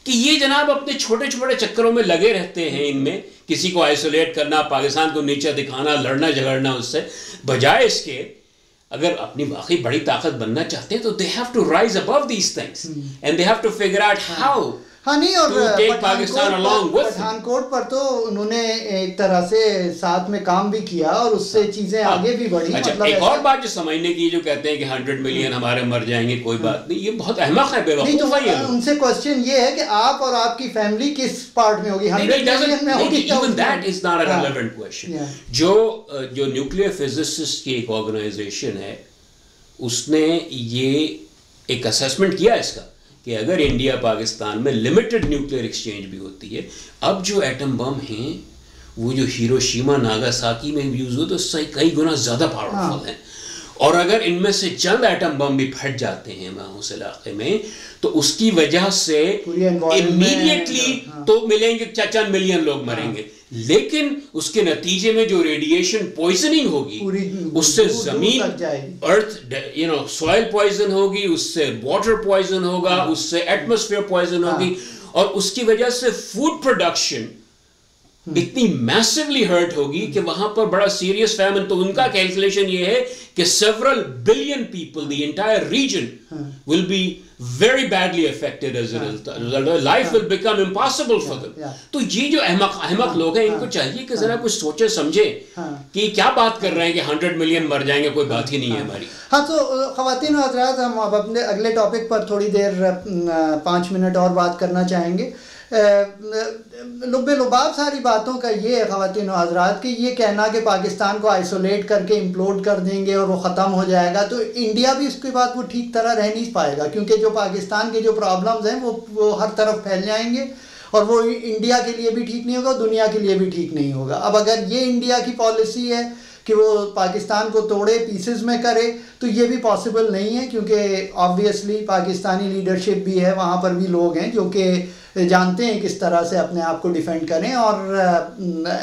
कि ये जनाब अपने छोटे छोटे चक्करों में लगे रहते हैं, इनमें किसी को आइसोलेट करना, पाकिस्तान को नीचे दिखाना, लड़ना झगड़ना उससे, बजाय इसके अगर अपनी वाकई बड़ी ताकत बनना चाहते हैं तो they have to rise above these things and they have to figure out how हाँ नहीं, और पठानकोट पर तो उन्होंने एक तरह से साथ में काम भी किया और उससे चीजें आगे भी बढ़ी। अच्छा, मतलब एक और बात जो समझने की, जो कहते हैं कि 100 मिलियन हमारे मर जाएंगे, कोई बात नहीं, ये बहुत अहमक है, बेवकूफ है। उनसे क्वेश्चन ये है कि आप और आपकी फैमिली किस पार्ट में होगी, 100 मिलियन में होगी? Even that is not a relevant question. जो न्यूक्लियर फिजिसिस्ट की एक ऑर्गेनाइजेशन है, उसने ये एक असेसमेंट किया इसका कि अगर इंडिया पाकिस्तान में लिमिटेड न्यूक्लियर एक्सचेंज भी होती है, अब जो एटम बम हैं वो जो हिरोशिमा नागासाकी में यूज हुए तो उससे कई गुना ज़्यादा पावरफुल हैं, और अगर इनमें से चंद एटम बम भी फट जाते हैं वहाँ उस इलाके में तो उसकी वजह से इमीडिएटली तो मिलेंगे चंद मिलियन लोग मरेंगे, लेकिन उसके नतीजे में जो रेडिएशन पॉइजनिंग होगी उससे जमीन, अर्थ सॉइल पॉइजन होगी, उससे वाटर पॉइजन होगा, उससे एटमॉस्फेयर पॉइजन होगी, और उसकी वजह से फूड प्रोडक्शन इतनी मैसिवली हर्ट होगी कि वहां पर बड़ा सीरियस फैमिन। तो उनका कैलकुलेशन ये है कि several billion people, the entire region will be very badly affected as a result. Life will become impossible for them. तो ये जो अहमक लोग हैं, इनको चाहिए कि जरा कुछ सोचे समझे कि क्या बात कर रहे हैं कि 100 मिलियन मर जाएंगे, कोई बात ही नहीं है हमारी। हाँ, तो ख़वातीन और हज़रात, हम अब अपने अगले टॉपिक पर थोड़ी देर 5 मिनट और बात करना चाहेंगे। लुबाब सारी बातों का ये है ख़वातीन और हज़रात कि ये कहना कि पाकिस्तान को आइसोलेट करके इम्प्लोड कर देंगे और वो ख़त्म हो जाएगा, तो इंडिया भी उसके बाद वो ठीक तरह रह नहीं पाएगा, क्योंकि जो पाकिस्तान के जो प्रॉब्लम्स हैं वो हर तरफ फैल जाएंगे और वो इंडिया के लिए भी ठीक नहीं होगा, दुनिया के लिए भी ठीक नहीं होगा। अब अगर ये इंडिया की पॉलिसी है कि वो पाकिस्तान को तोड़े, पीसेस में करे, तो ये भी पॉसिबल नहीं है, क्योंकि ऑब्वियसली पाकिस्तानी लीडरशिप भी है, वहाँ पर भी लोग हैं जो कि जानते हैं किस तरह से अपने आप को डिफेंड करें, और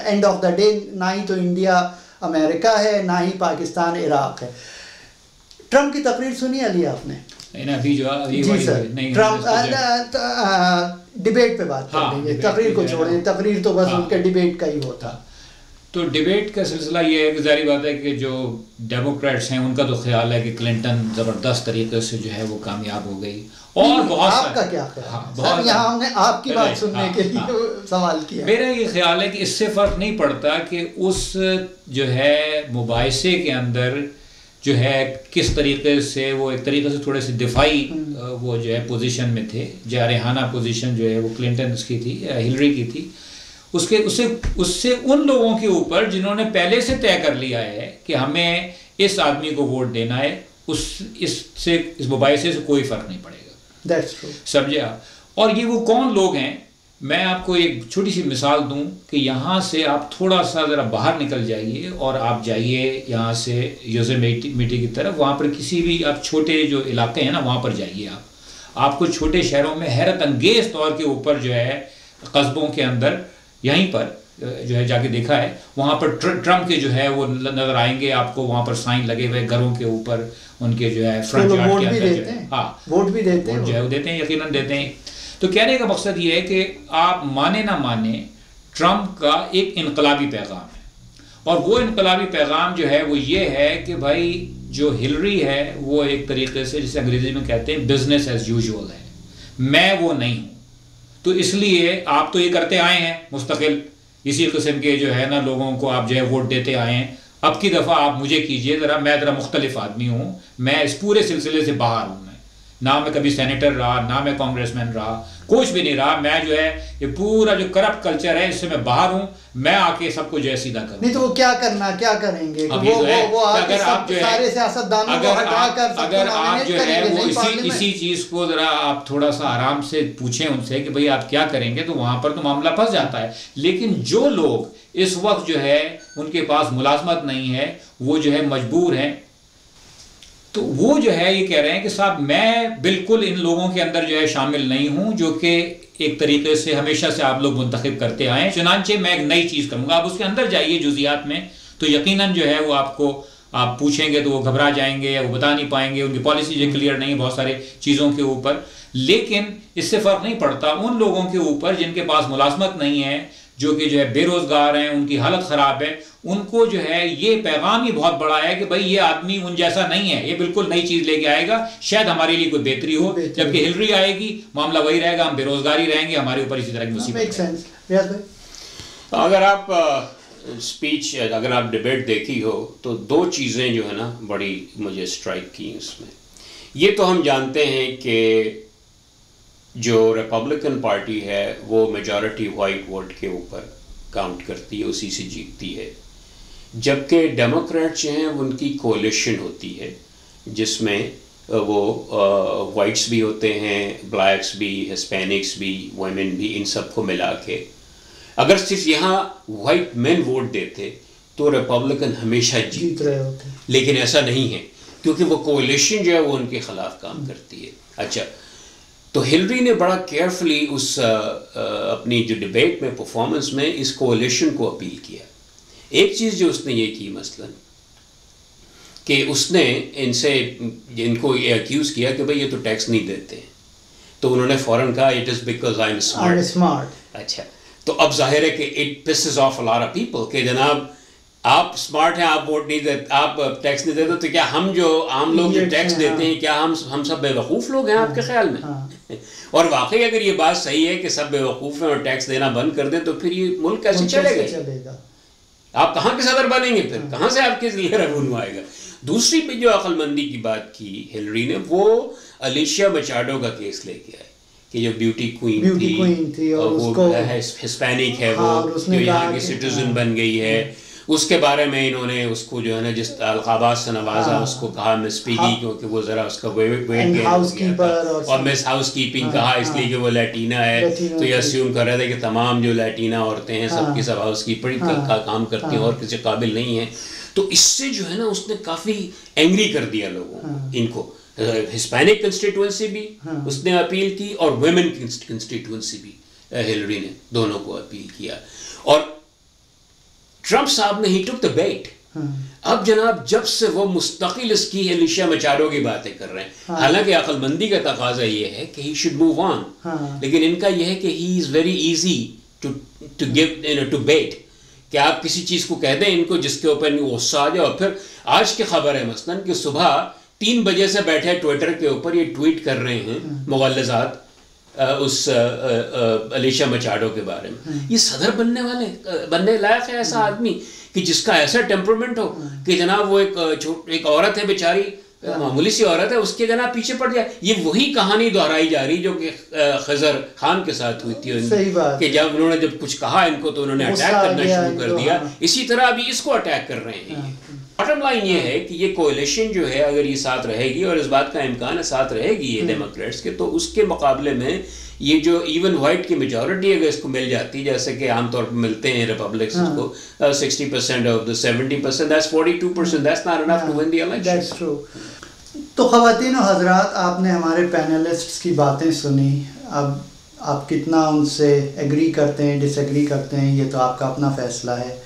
एंड ऑफ द डे ना ही तो इंडिया अमेरिका है, ना ही पाकिस्तान इराक़ है। ट्रम्प की तकरीर सुनी अली आपने? अभी जो जी सर, ट्रम्प डिबेट पे बात कर लेंगे, तकरीर को छोड़ें, तकरीर तो बस उनके डिबेट का ही वो था। तो डिबेट का सिलसिला ये है कि जारी बात है कि जो डेमोक्रेट्स हैं उनका तो ख्याल है कि क्लिंटन ज़बरदस्त तरीके से जो है वो कामयाब हो गई, और बहुत आपका क्या ख्याल? हाँ, यहाँ हमने आपकी बात सुनने के लिए सवाल किया। मेरा ये ख्याल है कि इससे फ़र्क नहीं पड़ता कि उस जो है मुबाहिसे के अंदर जो है किस तरीके से वो एक तरीके से थोड़े से दिफाई वो जो है पोजीशन में थे, जारहाना पोजीशन जो है वो क्लिंटन की थी, हिलरी की थी, उससे उन लोगों के ऊपर जिन्होंने पहले से तय कर लिया है कि हमें इस आदमी को वोट देना है, इस मुबाहिसे से कोई फ़र्क नहीं पड़ेगा। That's true. समझे आप? और ये वो कौन लोग हैं, मैं आपको एक छोटी सी मिसाल दूं कि यहाँ से आप थोड़ा सा ज़रा बाहर निकल जाइए और आप जाइए यहाँ से योसेमिटी की तरफ, वहाँ पर किसी भी आप छोटे जो इलाके हैं ना वहाँ पर जाइए आपको छोटे शहरों में हैरत अंगेज़ तौर के ऊपर जो है कस्बों के अंदर यहीं पर जो है जाके देखा है, वहाँ पर ट्रम्प के जो है वो नज़र आएंगे आपको, वहाँ पर साइन लगे हुए घरों के ऊपर उनके जो है फ्रंट यार्ड के अंदर जो है, हाँ वोट भी देते हैं, जो है वो देते हैं, यकीनन देते हैं। तो कहने का मकसद ये है कि आप माने ना माने, ट्रम्प का एक इनकलाबी पैगाम है, और वो इनकलाबी पैगाम जो है वो ये है कि भाई जो हिलरी है वो एक तरीके से जिसे अंग्रेजी में कहते हैं बिजनेस एज यूजुअल है, मैं वो नहीं हूँ। तो इसलिए आप तो ये करते आए हैं मुस्तकिल, इसी किस्म के जो है ना लोगों को आप जो है वोट देते आए हैं, अब की दफ़ा आप मुझे कीजिए ज़रा, मैं ज़रा मुख्तलिफ आदमी हूँ, मैं इस पूरे सिलसिले से बाहर हूँ, ना मैं कभी सेनेटर रहा, ना मैं कांग्रेसमैन रहा, कुछ भी नहीं रहा, मैं जो है ये पूरा जो करप्ट कल्चर है इससे मैं बाहर हूँ, मैं आके सबको जो है सीधा करूँ। नहीं तो वो क्या करेंगे? वो अगर आप जो है अगर आप जो है वो इसी चीज़ को ज़रा आप थोड़ा सा आराम से पूछें उनसे कि भाई आप क्या करेंगे, तो वहाँ पर तो मामला फंस जाता है। लेकिन जो लोग इस वक्त जो है उनके पास मुलाजमत नहीं है, वो जो है मजबूर हैं, तो वो जो है ये कह रहे हैं कि साहब मैं बिल्कुल इन लोगों के अंदर जो है शामिल नहीं हूं जो कि एक तरीके से हमेशा से आप लोग मुंतखब करते आए हैं, चुनांचे मैं एक नई चीज़ करूंगा। आप उसके अंदर जाइए जुजियात में, तो यकीनन जो है वो आपको आप पूछेंगे तो वो घबरा जाएंगे या वो बता नहीं पाएंगे, उनकी पॉलिसी जो क्लियर नहीं है बहुत सारे चीज़ों के ऊपर। लेकिन इससे फ़र्क नहीं पड़ता उन लोगों के ऊपर जिनके पास मुलाजमत नहीं है, जो कि जो है बेरोज़गार हैं, उनकी हालत ख़राब है, उनको जो है ये पैगाम ही बहुत बड़ा है कि भाई ये आदमी उन जैसा नहीं है, ये बिल्कुल नई चीज़ लेके आएगा, शायद हमारे लिए कोई बेहतरी हो। जबकि हिलरी आएगी मामला वही रहेगा, हम बेरोज़गारी रहेंगे, हमारे ऊपर इसी तरह की मुसीबत। अगर आप स्पीच, अगर आप डिबेट देखी हो तो दो चीज़ें जो है ना बड़ी मुझे स्ट्राइक की इसमें। ये तो हम जानते हैं कि जो रिपब्लिकन पार्टी है वो मेजॉरिटी वाइट वोट के ऊपर काउंट करती है, उसी से जीतती है, जबकि डेमोक्रेट्स जो हैं उनकी कोलिशन होती है जिसमें वो वाइट्स भी होते हैं, ब्लैक्स भी, हिस्पैनिक्स भी, वुमेन भी, इन सबको मिला के अगर सिर्फ यहाँ वाइट मेन वोट देते तो रिपब्लिकन हमेशा जीत रहे होते। लेकिन ऐसा नहीं है क्योंकि वो कोलिशन जो है वो उनके खिलाफ काम करती है। अच्छा, तो हिलरी ने बड़ा केयरफुली उस अपनी जो डिबेट में, परफॉर्मेंस में इस कोलिशन को अपील किया। एक चीज़ जो उसने ये की मसलन कि उसने इनको ये अक्यूज़ किया कि भाई ये तो टैक्स नहीं देते हैं, तो उन्होंने फ़ौरन कहा it is because I am smart. अच्छा, तो अब जाहिर है कि it pisses off a lot of people कि जनाब आप स्मार्ट हैं, आप वोट नहीं देते, आप टैक्स नहीं देते, तो क्या हम जो आम लोग जो टैक्स देते हैं क्या हम सब बेवकूफ़ लोग हैं आपके ख्याल में? और वाकई अगर ये बात सही है कि सब बेवकूफ़ हैं और टैक्स देना बंद कर दें तो फिर ये मुल्क कैसे चलेगा? आप कहाँ के सदर बनेंगे फिर? कहाँ से आपके लिए रेवेन्यू आएगा? दूसरी पे जो अक्लमंदी की बात की हिलरी ने, वो अलिशिया मचाडो का केस लेके आए कि जो ब्यूटी क्वीन थी और वो हिस्पैनिक है, वो जो यहाँ की सिटीजन बन गई है, उसके बारे में इन्होंने उसको जो है ना जिस अलकाबात से नवाजा, उसको कहा मिस पिगी क्योंकि वो ज़रा उसका वेट गेन हो गया था, और मिस हाउस कीपिंग कहा इसलिए कि वो लैटीना है, तो ये अस्यूम कर रहे थे कि तमाम जो लैटीना औरतें हैं सबकी सब हाउस कीपिंग का काम करती हैं और किसी काबिल नहीं है। तो इससे जो है ना उसने काफ़ी एंग्री कर दिया लोगों इनको। हिस्पैनिक कंस्टिट्यूएंसी भी उसने अपील की और वुमेन कंस्टिट्यूएंसी भी हिलरी ने दोनों को अपील किया। और ट्रंप साहब ने ही टुक द बेट। अब जनाब जब से वो मुस्तकिल इसकी अलिशिया मचाडो की बातें कर रहे हैं, हालांकि अक्लमंदी का तकाजा ये है कि ही शुड मूव ऑन, लेकिन इनका यह है कि he is very easy to give to bet कि आप किसी चीज़ को कह दें इनको जिसके ऊपर गुस्सा आ जाए। और फिर आज की खबर है मसलन कि सुबह 3 बजे से बैठे ट्विटर के ऊपर ये ट्वीट कर रहे हैं मुगल्लज़ात उस अलिशिया मचाडो के बारे में। ये सदर बनने लायक है ऐसा आदमी कि जिसका ऐसा टेम्परमेंट हो कि जनाब वो एक औरत है बेचारी, मामूली सी औरत है, उसके जनाब पीछे पड़ जाए। ये वही कहानी दोहराई जा रही जो कि खजर खान के साथ हुई थी कि जब उन्होंने जब कुछ कहा इनको तो उन्होंने अटैक करना शुरू कर दिया। इसी तरह अभी इसको अटैक कर रहे हैं। बॉटम लाइन ये है कि ये कोalition जो है अगर ये साथ रहेगी, और इस बात का इम्कान है साथ रहेगी ये डेमोक्रेट्स के, तो उसके मुकाबले में ये जो इवन वाइट की मेजॉरिटी अगर इसको मिल जाती, जैसे कि आमतौर पर मिलते हैं रिपब्लिकन्स को 60% of the 70%, that's 42%, that's not enough to win the election. That's true. तो ख़वातीन और हज़रात, आपने हमारे पैनलिस्ट्स की बातें सुनी। अब आप कितना उनसे एग्री करते हैं, डिसएग्री करते हैं, ये तो आपका अपना फ़ैसला है।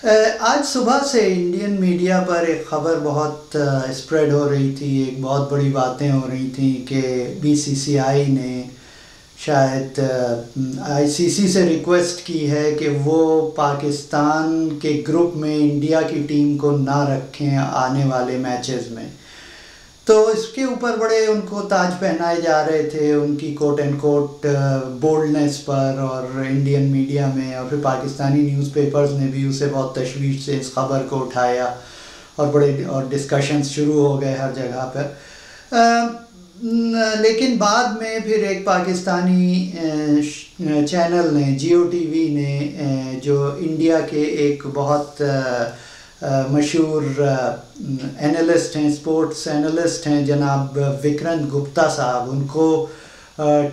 आज सुबह से इंडियन मीडिया पर एक ख़बर बहुत स्प्रेड हो रही थी, एक बहुत बड़ी बातें हो रही थी कि BCCI ने शायद ICC से रिक्वेस्ट की है कि वो पाकिस्तान के ग्रुप में इंडिया की टीम को ना रखें आने वाले मैचेस में। तो इसके ऊपर बड़े उनको ताज पहनाए जा रहे थे उनकी कोट एंड कोट बोल्डनेस पर, और इंडियन मीडिया में और फिर पाकिस्तानी न्यूज़पेपर्स ने भी उसे बहुत तशवीश से इस खबर को उठाया और बड़े और डिस्कशंस शुरू हो गए हर जगह पर। लेकिन बाद में फिर एक पाकिस्तानी चैनल ने, जियो टीवी ने, जो इंडिया के एक बहुत मशहूर एनालिस्ट हैं, स्पोर्ट्स एनालिस्ट हैं जनाब विक्रांत गुप्ता साहब, उनको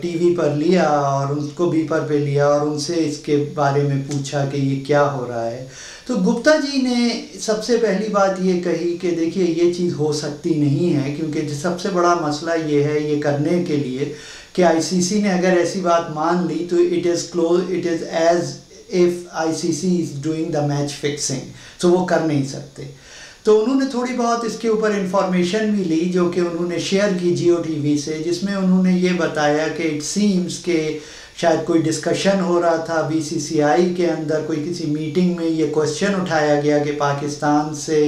टीवी पर लिया और उनको बीपर पे लिया और उनसे इसके बारे में पूछा कि ये क्या हो रहा है। तो गुप्ता जी ने सबसे पहली बात ये कही कि देखिए ये चीज़ हो सकती नहीं है, क्योंकि सबसे बड़ा मसला ये है ये करने के लिए कि ICC ने अगर ऐसी बात मान ली तो it is as if ICC is doing the match fixing, तो वो कर नहीं सकते। तो उन्होंने थोड़ी बहुत इसके ऊपर इंफॉर्मेशन भी ली जो कि उन्होंने शेयर की जियो टीवी से, जिसमें उन्होंने ये बताया कि इट सीम्स के शायद कोई डिस्कशन हो रहा था बीसीसीआई के अंदर, कोई किसी मीटिंग में ये क्वेश्चन उठाया गया कि पाकिस्तान से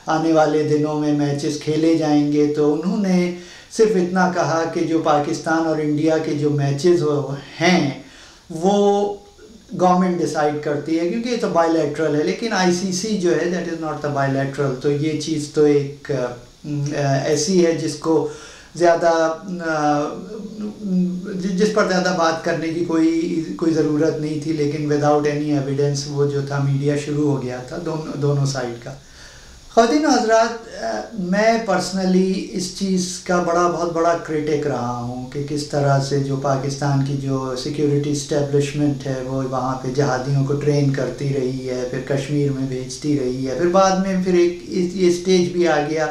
आने वाले दिनों में मैचेस खेले जाएंगे। तो उन्होंने सिर्फ इतना कहा कि जो पाकिस्तान और इंडिया के जो मैचेस हैं वो गवर्नमेंट डिसाइड करती है, क्योंकि ये तो बायलैटरल है। लेकिन आईसीसी जो है that is not the bilateral. तो ये चीज़ तो एक ऐसी है जिसको ज़्यादा जिस पर ज़्यादा बात करने की कोई ज़रूरत नहीं थी, लेकिन विदाउट एनी एविडेंस वो जो था मीडिया शुरू हो गया था दोनों साइड का। ख़वातीन और हज़रात, मैं पर्सनली इस चीज़ का बहुत बड़ा क्रिटिक रहा हूँ कि किस तरह से जो पाकिस्तान की जो सिक्योरिटी इस्टेब्लिशमेंट है वो वहाँ पे जहादियों को ट्रेन करती रही है, फिर कश्मीर में भेजती रही है, फिर बाद में फिर ये स्टेज भी आ गया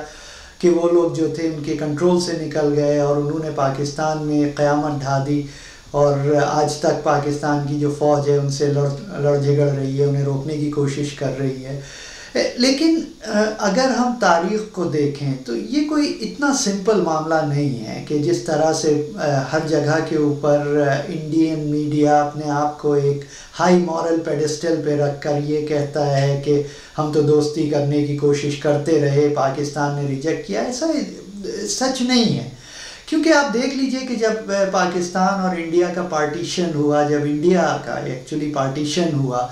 कि वो लोग जो थे उनके कंट्रोल से निकल गए और उन्होंने पाकिस्तान में क़यामत ढा दी, और आज तक पाकिस्तान की जो फ़ौज है उनसे लड़ झगड़ रही है, उन्हें रोकने की कोशिश कर रही है। लेकिन अगर हम तारीख़ को देखें तो ये कोई इतना सिंपल मामला नहीं है कि जिस तरह से हर जगह के ऊपर इंडियन मीडिया अपने आप को एक हाई मॉरल पेडेस्टल पे रख कर ये कहता है कि हम तो दोस्ती करने की कोशिश करते रहे, पाकिस्तान ने रिजेक्ट किया। ऐसा सच नहीं है, क्योंकि आप देख लीजिए कि जब पाकिस्तान और इंडिया का पार्टीशन हुआ, जब इंडिया का एक्चुअली पार्टीशन हुआ,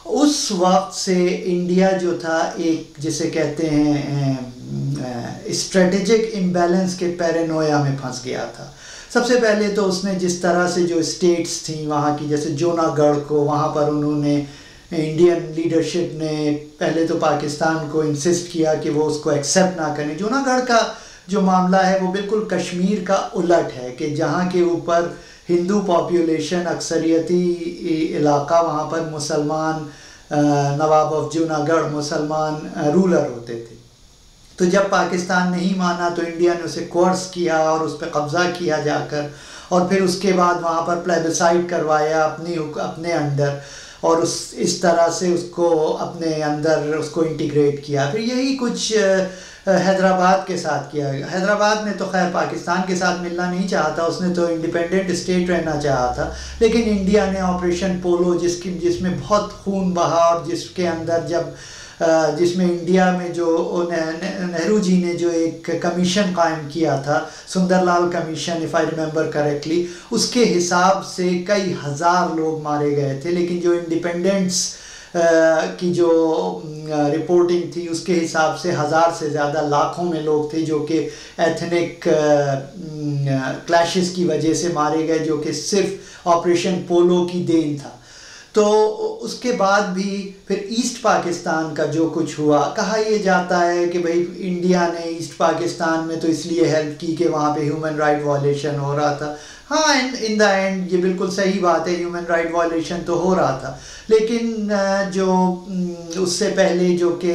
उस वक्त से इंडिया जो था एक जिसे कहते हैं स्ट्रेटेजिक इम्बैलेंस के पैरानोया में फंस गया था। सबसे पहले तो उसने जिस तरह से जो स्टेट्स थी वहाँ की, जैसे जूनागढ़ को, वहाँ पर उन्होंने इंडियन लीडरशिप ने पहले तो पाकिस्तान को इंसिस्ट किया कि वो उसको एक्सेप्ट ना करें। जूनागढ़ का जो मामला है वो बिल्कुल कश्मीर का उलट है कि जहाँ के ऊपर हिंदू पॉपुलेशन अक्सरियती इलाका, वहाँ पर मुसलमान नवाब ऑफ जूनागढ़ मुसलमान रूलर होते थे। तो जब पाकिस्तान नहीं माना तो इंडिया ने उसे कोर्स किया और उस पर कब्ज़ा किया जाकर, और फिर उसके बाद वहाँ पर प्लेबिसाइड करवाया अपने अंडर, और इस तरह से उसको अपने अंदर उसको इंटीग्रेट किया। फिर यही कुछ हैदराबाद के साथ किया। हैदराबाद ने तो खैर पाकिस्तान के साथ मिलना नहीं चाहा था, उसने तो इंडिपेंडेंट स्टेट रहना चाहा था। लेकिन इंडिया ने ऑपरेशन पोलो जिसमें बहुत खून बहा, और जिसके अंदर जिसमें इंडिया में जो नेहरू जी ने जो एक कमीशन कायम किया था, Sundarlal commission, if I remember correctly, उसके हिसाब से कई हज़ार लोग मारे गए थे। लेकिन जो इंडिपेंडेंस की जो रिपोर्टिंग थी उसके हिसाब से 1000 से ज़्यादा, लाखों में लोग थे जो कि एथनिक क्लैशेस की वजह से मारे गए, जो कि सिर्फ ऑपरेशन पोलो की देन था। तो उसके बाद भी फिर ईस्ट पाकिस्तान का जो कुछ हुआ, कहा यह जाता है कि भाई इंडिया ने ईस्ट पाकिस्तान में तो इसलिए हेल्प की कि वहाँ पे ह्यूमन राइट वायलेशन हो रहा था। हाँ, इन द एंड ये बिल्कुल सही बात है, ह्यूमन राइट वायलेशन तो हो रहा था। लेकिन जो उससे पहले जो कि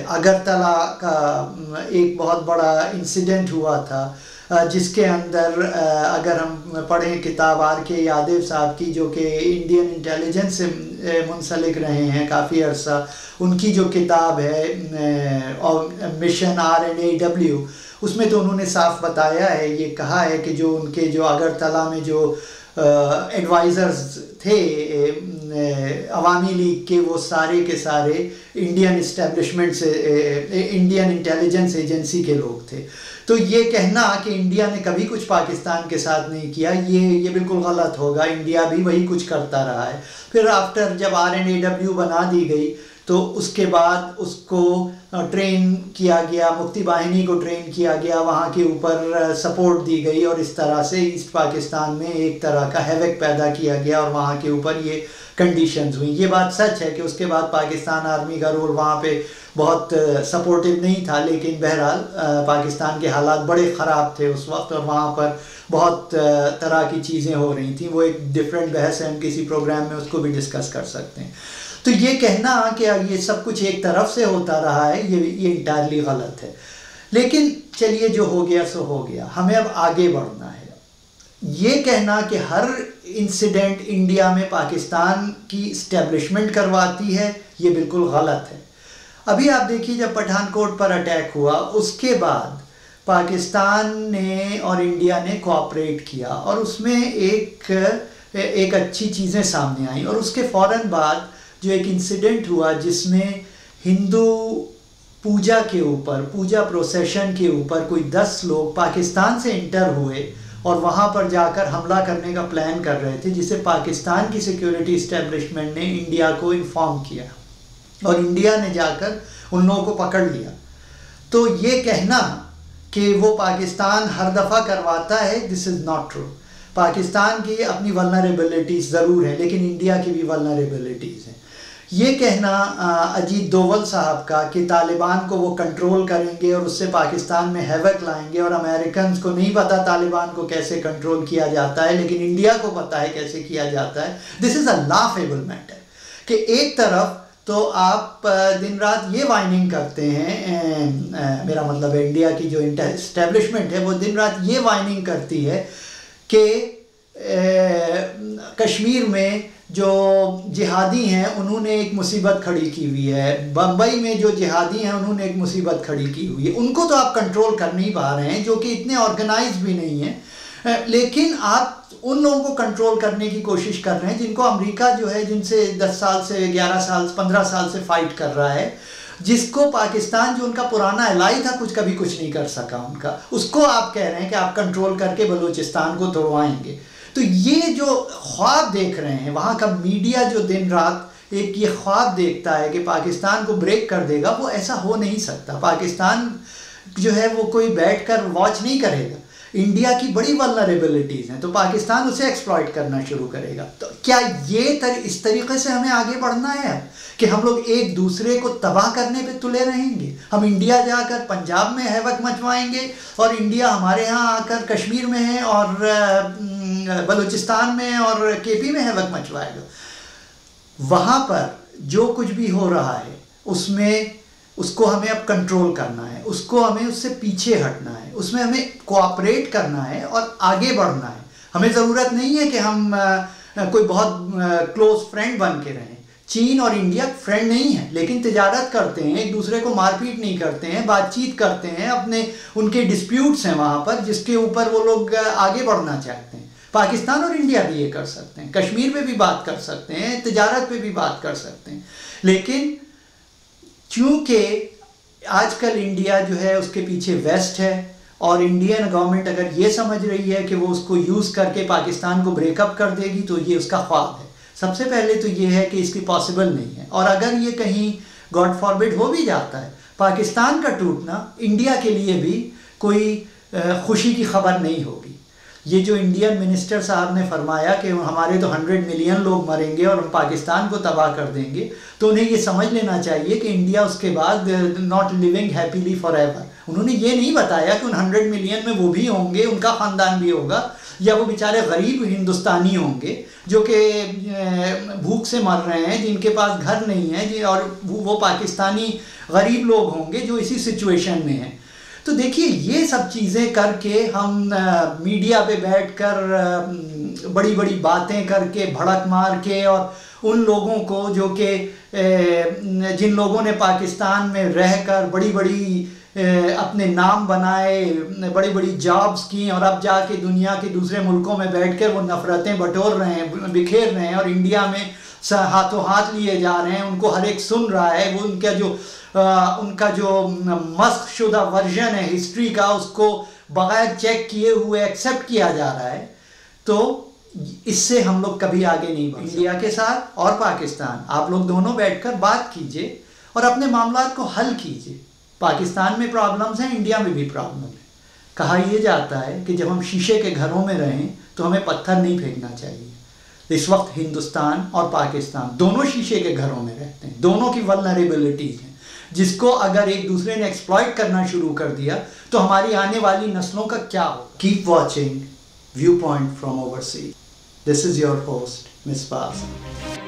अगरतला का एक बहुत बड़ा इंसिडेंट हुआ था, जिसके अंदर अगर हम पढ़ें किताब R.K. यादव साहब की, जो कि इंडियन इंटेलिजेंस से मुंसलिक रहे हैं काफ़ी अरसा, उनकी जो किताब है मिशन RNAW, उसमें तो उन्होंने साफ बताया है, ये कहा है कि जो उनके जो अगरतला में जो एडवाइज़र्स थे अवामी लीग के, वो सारे के सारे इंडियन इस्टेब्लिशमेंट से, इंडियन इंटेलिजेंस एजेंसी के लोग थे। तो ये कहना कि इंडिया ने कभी कुछ पाकिस्तान के साथ नहीं किया, ये बिल्कुल गलत होगा। इंडिया भी वही कुछ करता रहा है। फिर आफ्टर जब RNAW बना दी गई तो उसके बाद उसको ट्रेन किया गया, मुक्ति बाहिनी को ट्रेन किया गया, वहाँ के ऊपर सपोर्ट दी गई, और इस तरह से ईस्ट पाकिस्तान में एक तरह का हैवक पैदा किया गया और वहाँ के ऊपर ये कंडीशंस हुई। ये बात सच है कि उसके बाद पाकिस्तान आर्मी का रोल वहाँ पे बहुत सपोर्टिव नहीं था, लेकिन बहरहाल पाकिस्तान के हालात बड़े ख़राब थे उस वक्त, और वहाँ पर बहुत तरह की चीज़ें हो रही थी। वो एक डिफरेंट बहस है, हम किसी प्रोग्राम में उसको भी डिस्कस कर सकते हैं। तो ये कहना कि ये सब कुछ एक तरफ से होता रहा है, ये इंटायरली गलत है। लेकिन चलिए, जो हो गया सो हो गया, हमें अब आगे बढ़ना है। ये कहना कि हर इंसिडेंट इंडिया में पाकिस्तान की इस्टेब्लिशमेंट करवाती है, ये बिल्कुल गलत है। अभी आप देखिए जब पठानकोट पर अटैक हुआ उसके बाद पाकिस्तान ने और इंडिया ने कोऑपरेट किया और उसमें एक अच्छी चीज़ें सामने आई, और उसके फ़ौरन बाद जो एक इंसिडेंट हुआ जिसमें हिंदू पूजा के ऊपर, पूजा प्रोसेशन के ऊपर कोई 10 लोग पाकिस्तान से इंटर हुए और वहाँ पर जाकर हमला करने का प्लान कर रहे थे, जिसे पाकिस्तान की सिक्योरिटी इस्टेब्लिशमेंट ने इंडिया को इन्फॉर्म किया और इंडिया ने जाकर उन लोगों को पकड़ लिया। तो ये कहना कि वो पाकिस्तान हर दफ़ा करवाता है, this is not true. Pakistan की अपनी वल्नरेबिलिटीज़ ज़रूर है, लेकिन इंडिया की भी वल्नरेबिलिटीज़ हैं। ये कहना अजीत डोवल साहब का कि तालिबान को वो कंट्रोल करेंगे और उससे पाकिस्तान में हैवक लाएंगे, और अमेरिकन को नहीं पता तालिबान को कैसे कंट्रोल किया जाता है लेकिन इंडिया को पता है कैसे किया जाता है, this is a laughable matter. कि एक तरफ तो आप दिन रात ये वाइनिंग करते हैं, मेरा मतलब है इंडिया की जो इस्टेब्लिशमेंट है वो दिन रात ये वाइनिंग करती है कि कश्मीर में जो जिहादी हैं उन्होंने एक मुसीबत खड़ी की हुई है, बम्बई में जो जिहादी हैं उन्होंने एक मुसीबत खड़ी की हुई है। उनको तो आप कंट्रोल कर नहीं पा रहे हैं, जो कि इतने ऑर्गेनाइज भी नहीं हैं, लेकिन आप उन लोगों को कंट्रोल करने की कोशिश कर रहे हैं जिनको अमेरिका जो है, जिनसे 10 साल से 11 साल 15 साल से फाइट कर रहा है, जिसको पाकिस्तान जो उनका पुराना एलाई था कभी कुछ नहीं कर सका उनका, उसको आप कह रहे हैं कि आप कंट्रोल करके बलूचिस्तान को तोड़वाएंगे। तो ये जो ख्वाब देख रहे हैं वहाँ का मीडिया, जो दिन रात एक ये ख्वाब देखता है कि पाकिस्तान को ब्रेक कर देगा, वो ऐसा हो नहीं सकता। पाकिस्तान जो है वो कोई बैठकर वॉच नहीं करेगा। इंडिया की बड़ी वल्नरेबिलिटीज़ हैं तो पाकिस्तान उसे एक्सप्लॉइट करना शुरू करेगा। तो क्या ये इस तरीके से हमें आगे बढ़ना है कि हम लोग एक दूसरे को तबाह करने पे तुले रहेंगे? हम इंडिया जाकर पंजाब में हैवक मचवाएंगे और इंडिया हमारे यहाँ आकर कश्मीर में है और बलूचिस्तान में और केपी में हैवक मचवाएगा। वहाँ पर जो कुछ भी हो रहा है उसको हमें अब कंट्रोल करना है, उसको हमें उससे पीछे हटना है, उसमें हमें कोऑपरेट करना है और आगे बढ़ना है। हमें ज़रूरत नहीं है कि हम कोई बहुत क्लोज फ्रेंड बन के रहें। चीन और इंडिया फ्रेंड नहीं है, लेकिन तिजारत करते हैं, एक दूसरे को मारपीट नहीं करते हैं, बातचीत करते हैं, उनके डिस्प्यूट्स हैं वहाँ पर जिसके ऊपर वो लोग आगे बढ़ना चाहते हैं। पाकिस्तान और इंडिया भी ये कर सकते हैं, कश्मीर पे भी बात कर सकते हैं, तिजारत पे भी बात कर सकते हैं। लेकिन चूँकि आजकल इंडिया जो है उसके पीछे वेस्ट है और इंडियन गवर्नमेंट अगर ये समझ रही है कि वो उसको यूज़ करके पाकिस्तान को ब्रेकअप कर देगी तो ये उसका ख्वाब है। सबसे पहले तो ये है कि इसकी पॉसिबल नहीं है, और अगर ये कहीं गॉड फॉरबिड हो भी जाता है, पाकिस्तान का टूटना इंडिया के लिए भी कोई खुशी की खबर नहीं होगी। ये जो इंडियन मिनिस्टर साहब ने फरमाया कि हमारे तो 100 मिलियन लोग मरेंगे और हम पाकिस्तान को तबाह कर देंगे, तो उन्हें ये समझ लेना चाहिए कि इंडिया उसके बाद not living happily for ever. उन्होंने ये नहीं बताया कि उन 100 मिलियन में वो भी होंगे, उनका ख़ानदान भी होगा, या वो बेचारे गरीब हिंदुस्तानी होंगे जो कि भूख से मर रहे हैं, जिनके पास घर नहीं है, और वो पाकिस्तानी गरीब लोग होंगे जो इसी सिचुएशन में हैं। तो देखिए ये सब चीज़ें करके हम मीडिया पे बैठकर बड़ी बड़ी बातें करके भड़क मार के, और उन लोगों को जो कि जिन लोगों ने पाकिस्तान में रहकर बड़ी बड़ी अपने नाम बनाए, बड़ी बड़ी जॉब्स की, और अब जाके दुनिया के दूसरे मुल्कों में बैठकर वो नफ़रतें बटोर रहे हैं, बिखेर रहे हैं, और इंडिया में हाथों हाथ लिए जा रहे हैं, उनको हर एक सुन रहा है। वो उनका जो मस्क शुदा वर्जन है हिस्ट्री का, उसको बग़ैर चेक किए हुए एक्सेप्ट किया जा रहा है। तो इससे हम लोग कभी आगे नहीं बढ़ सकते। इंडिया के साथ और पाकिस्तान, आप लोग दोनों बैठकर बात कीजिए और अपने मामलात को हल कीजिए। पाकिस्तान में प्रॉब्लम्स हैं, इंडिया में भी प्रॉब्लम है। कहा यह जाता है कि जब हम शीशे के घरों में रहें तो हमें पत्थर नहीं फेंकना चाहिए। इस वक्त हिंदुस्तान और पाकिस्तान दोनों शीशे के घरों में रहते हैं, दोनों की वल्नरेबिलिटीज़ हैं, जिसको अगर एक दूसरे ने एक्सप्लॉइट करना शुरू कर दिया तो हमारी आने वाली नस्लों का क्या होगा। Keep watching view point from overseas. This is your host Misbah.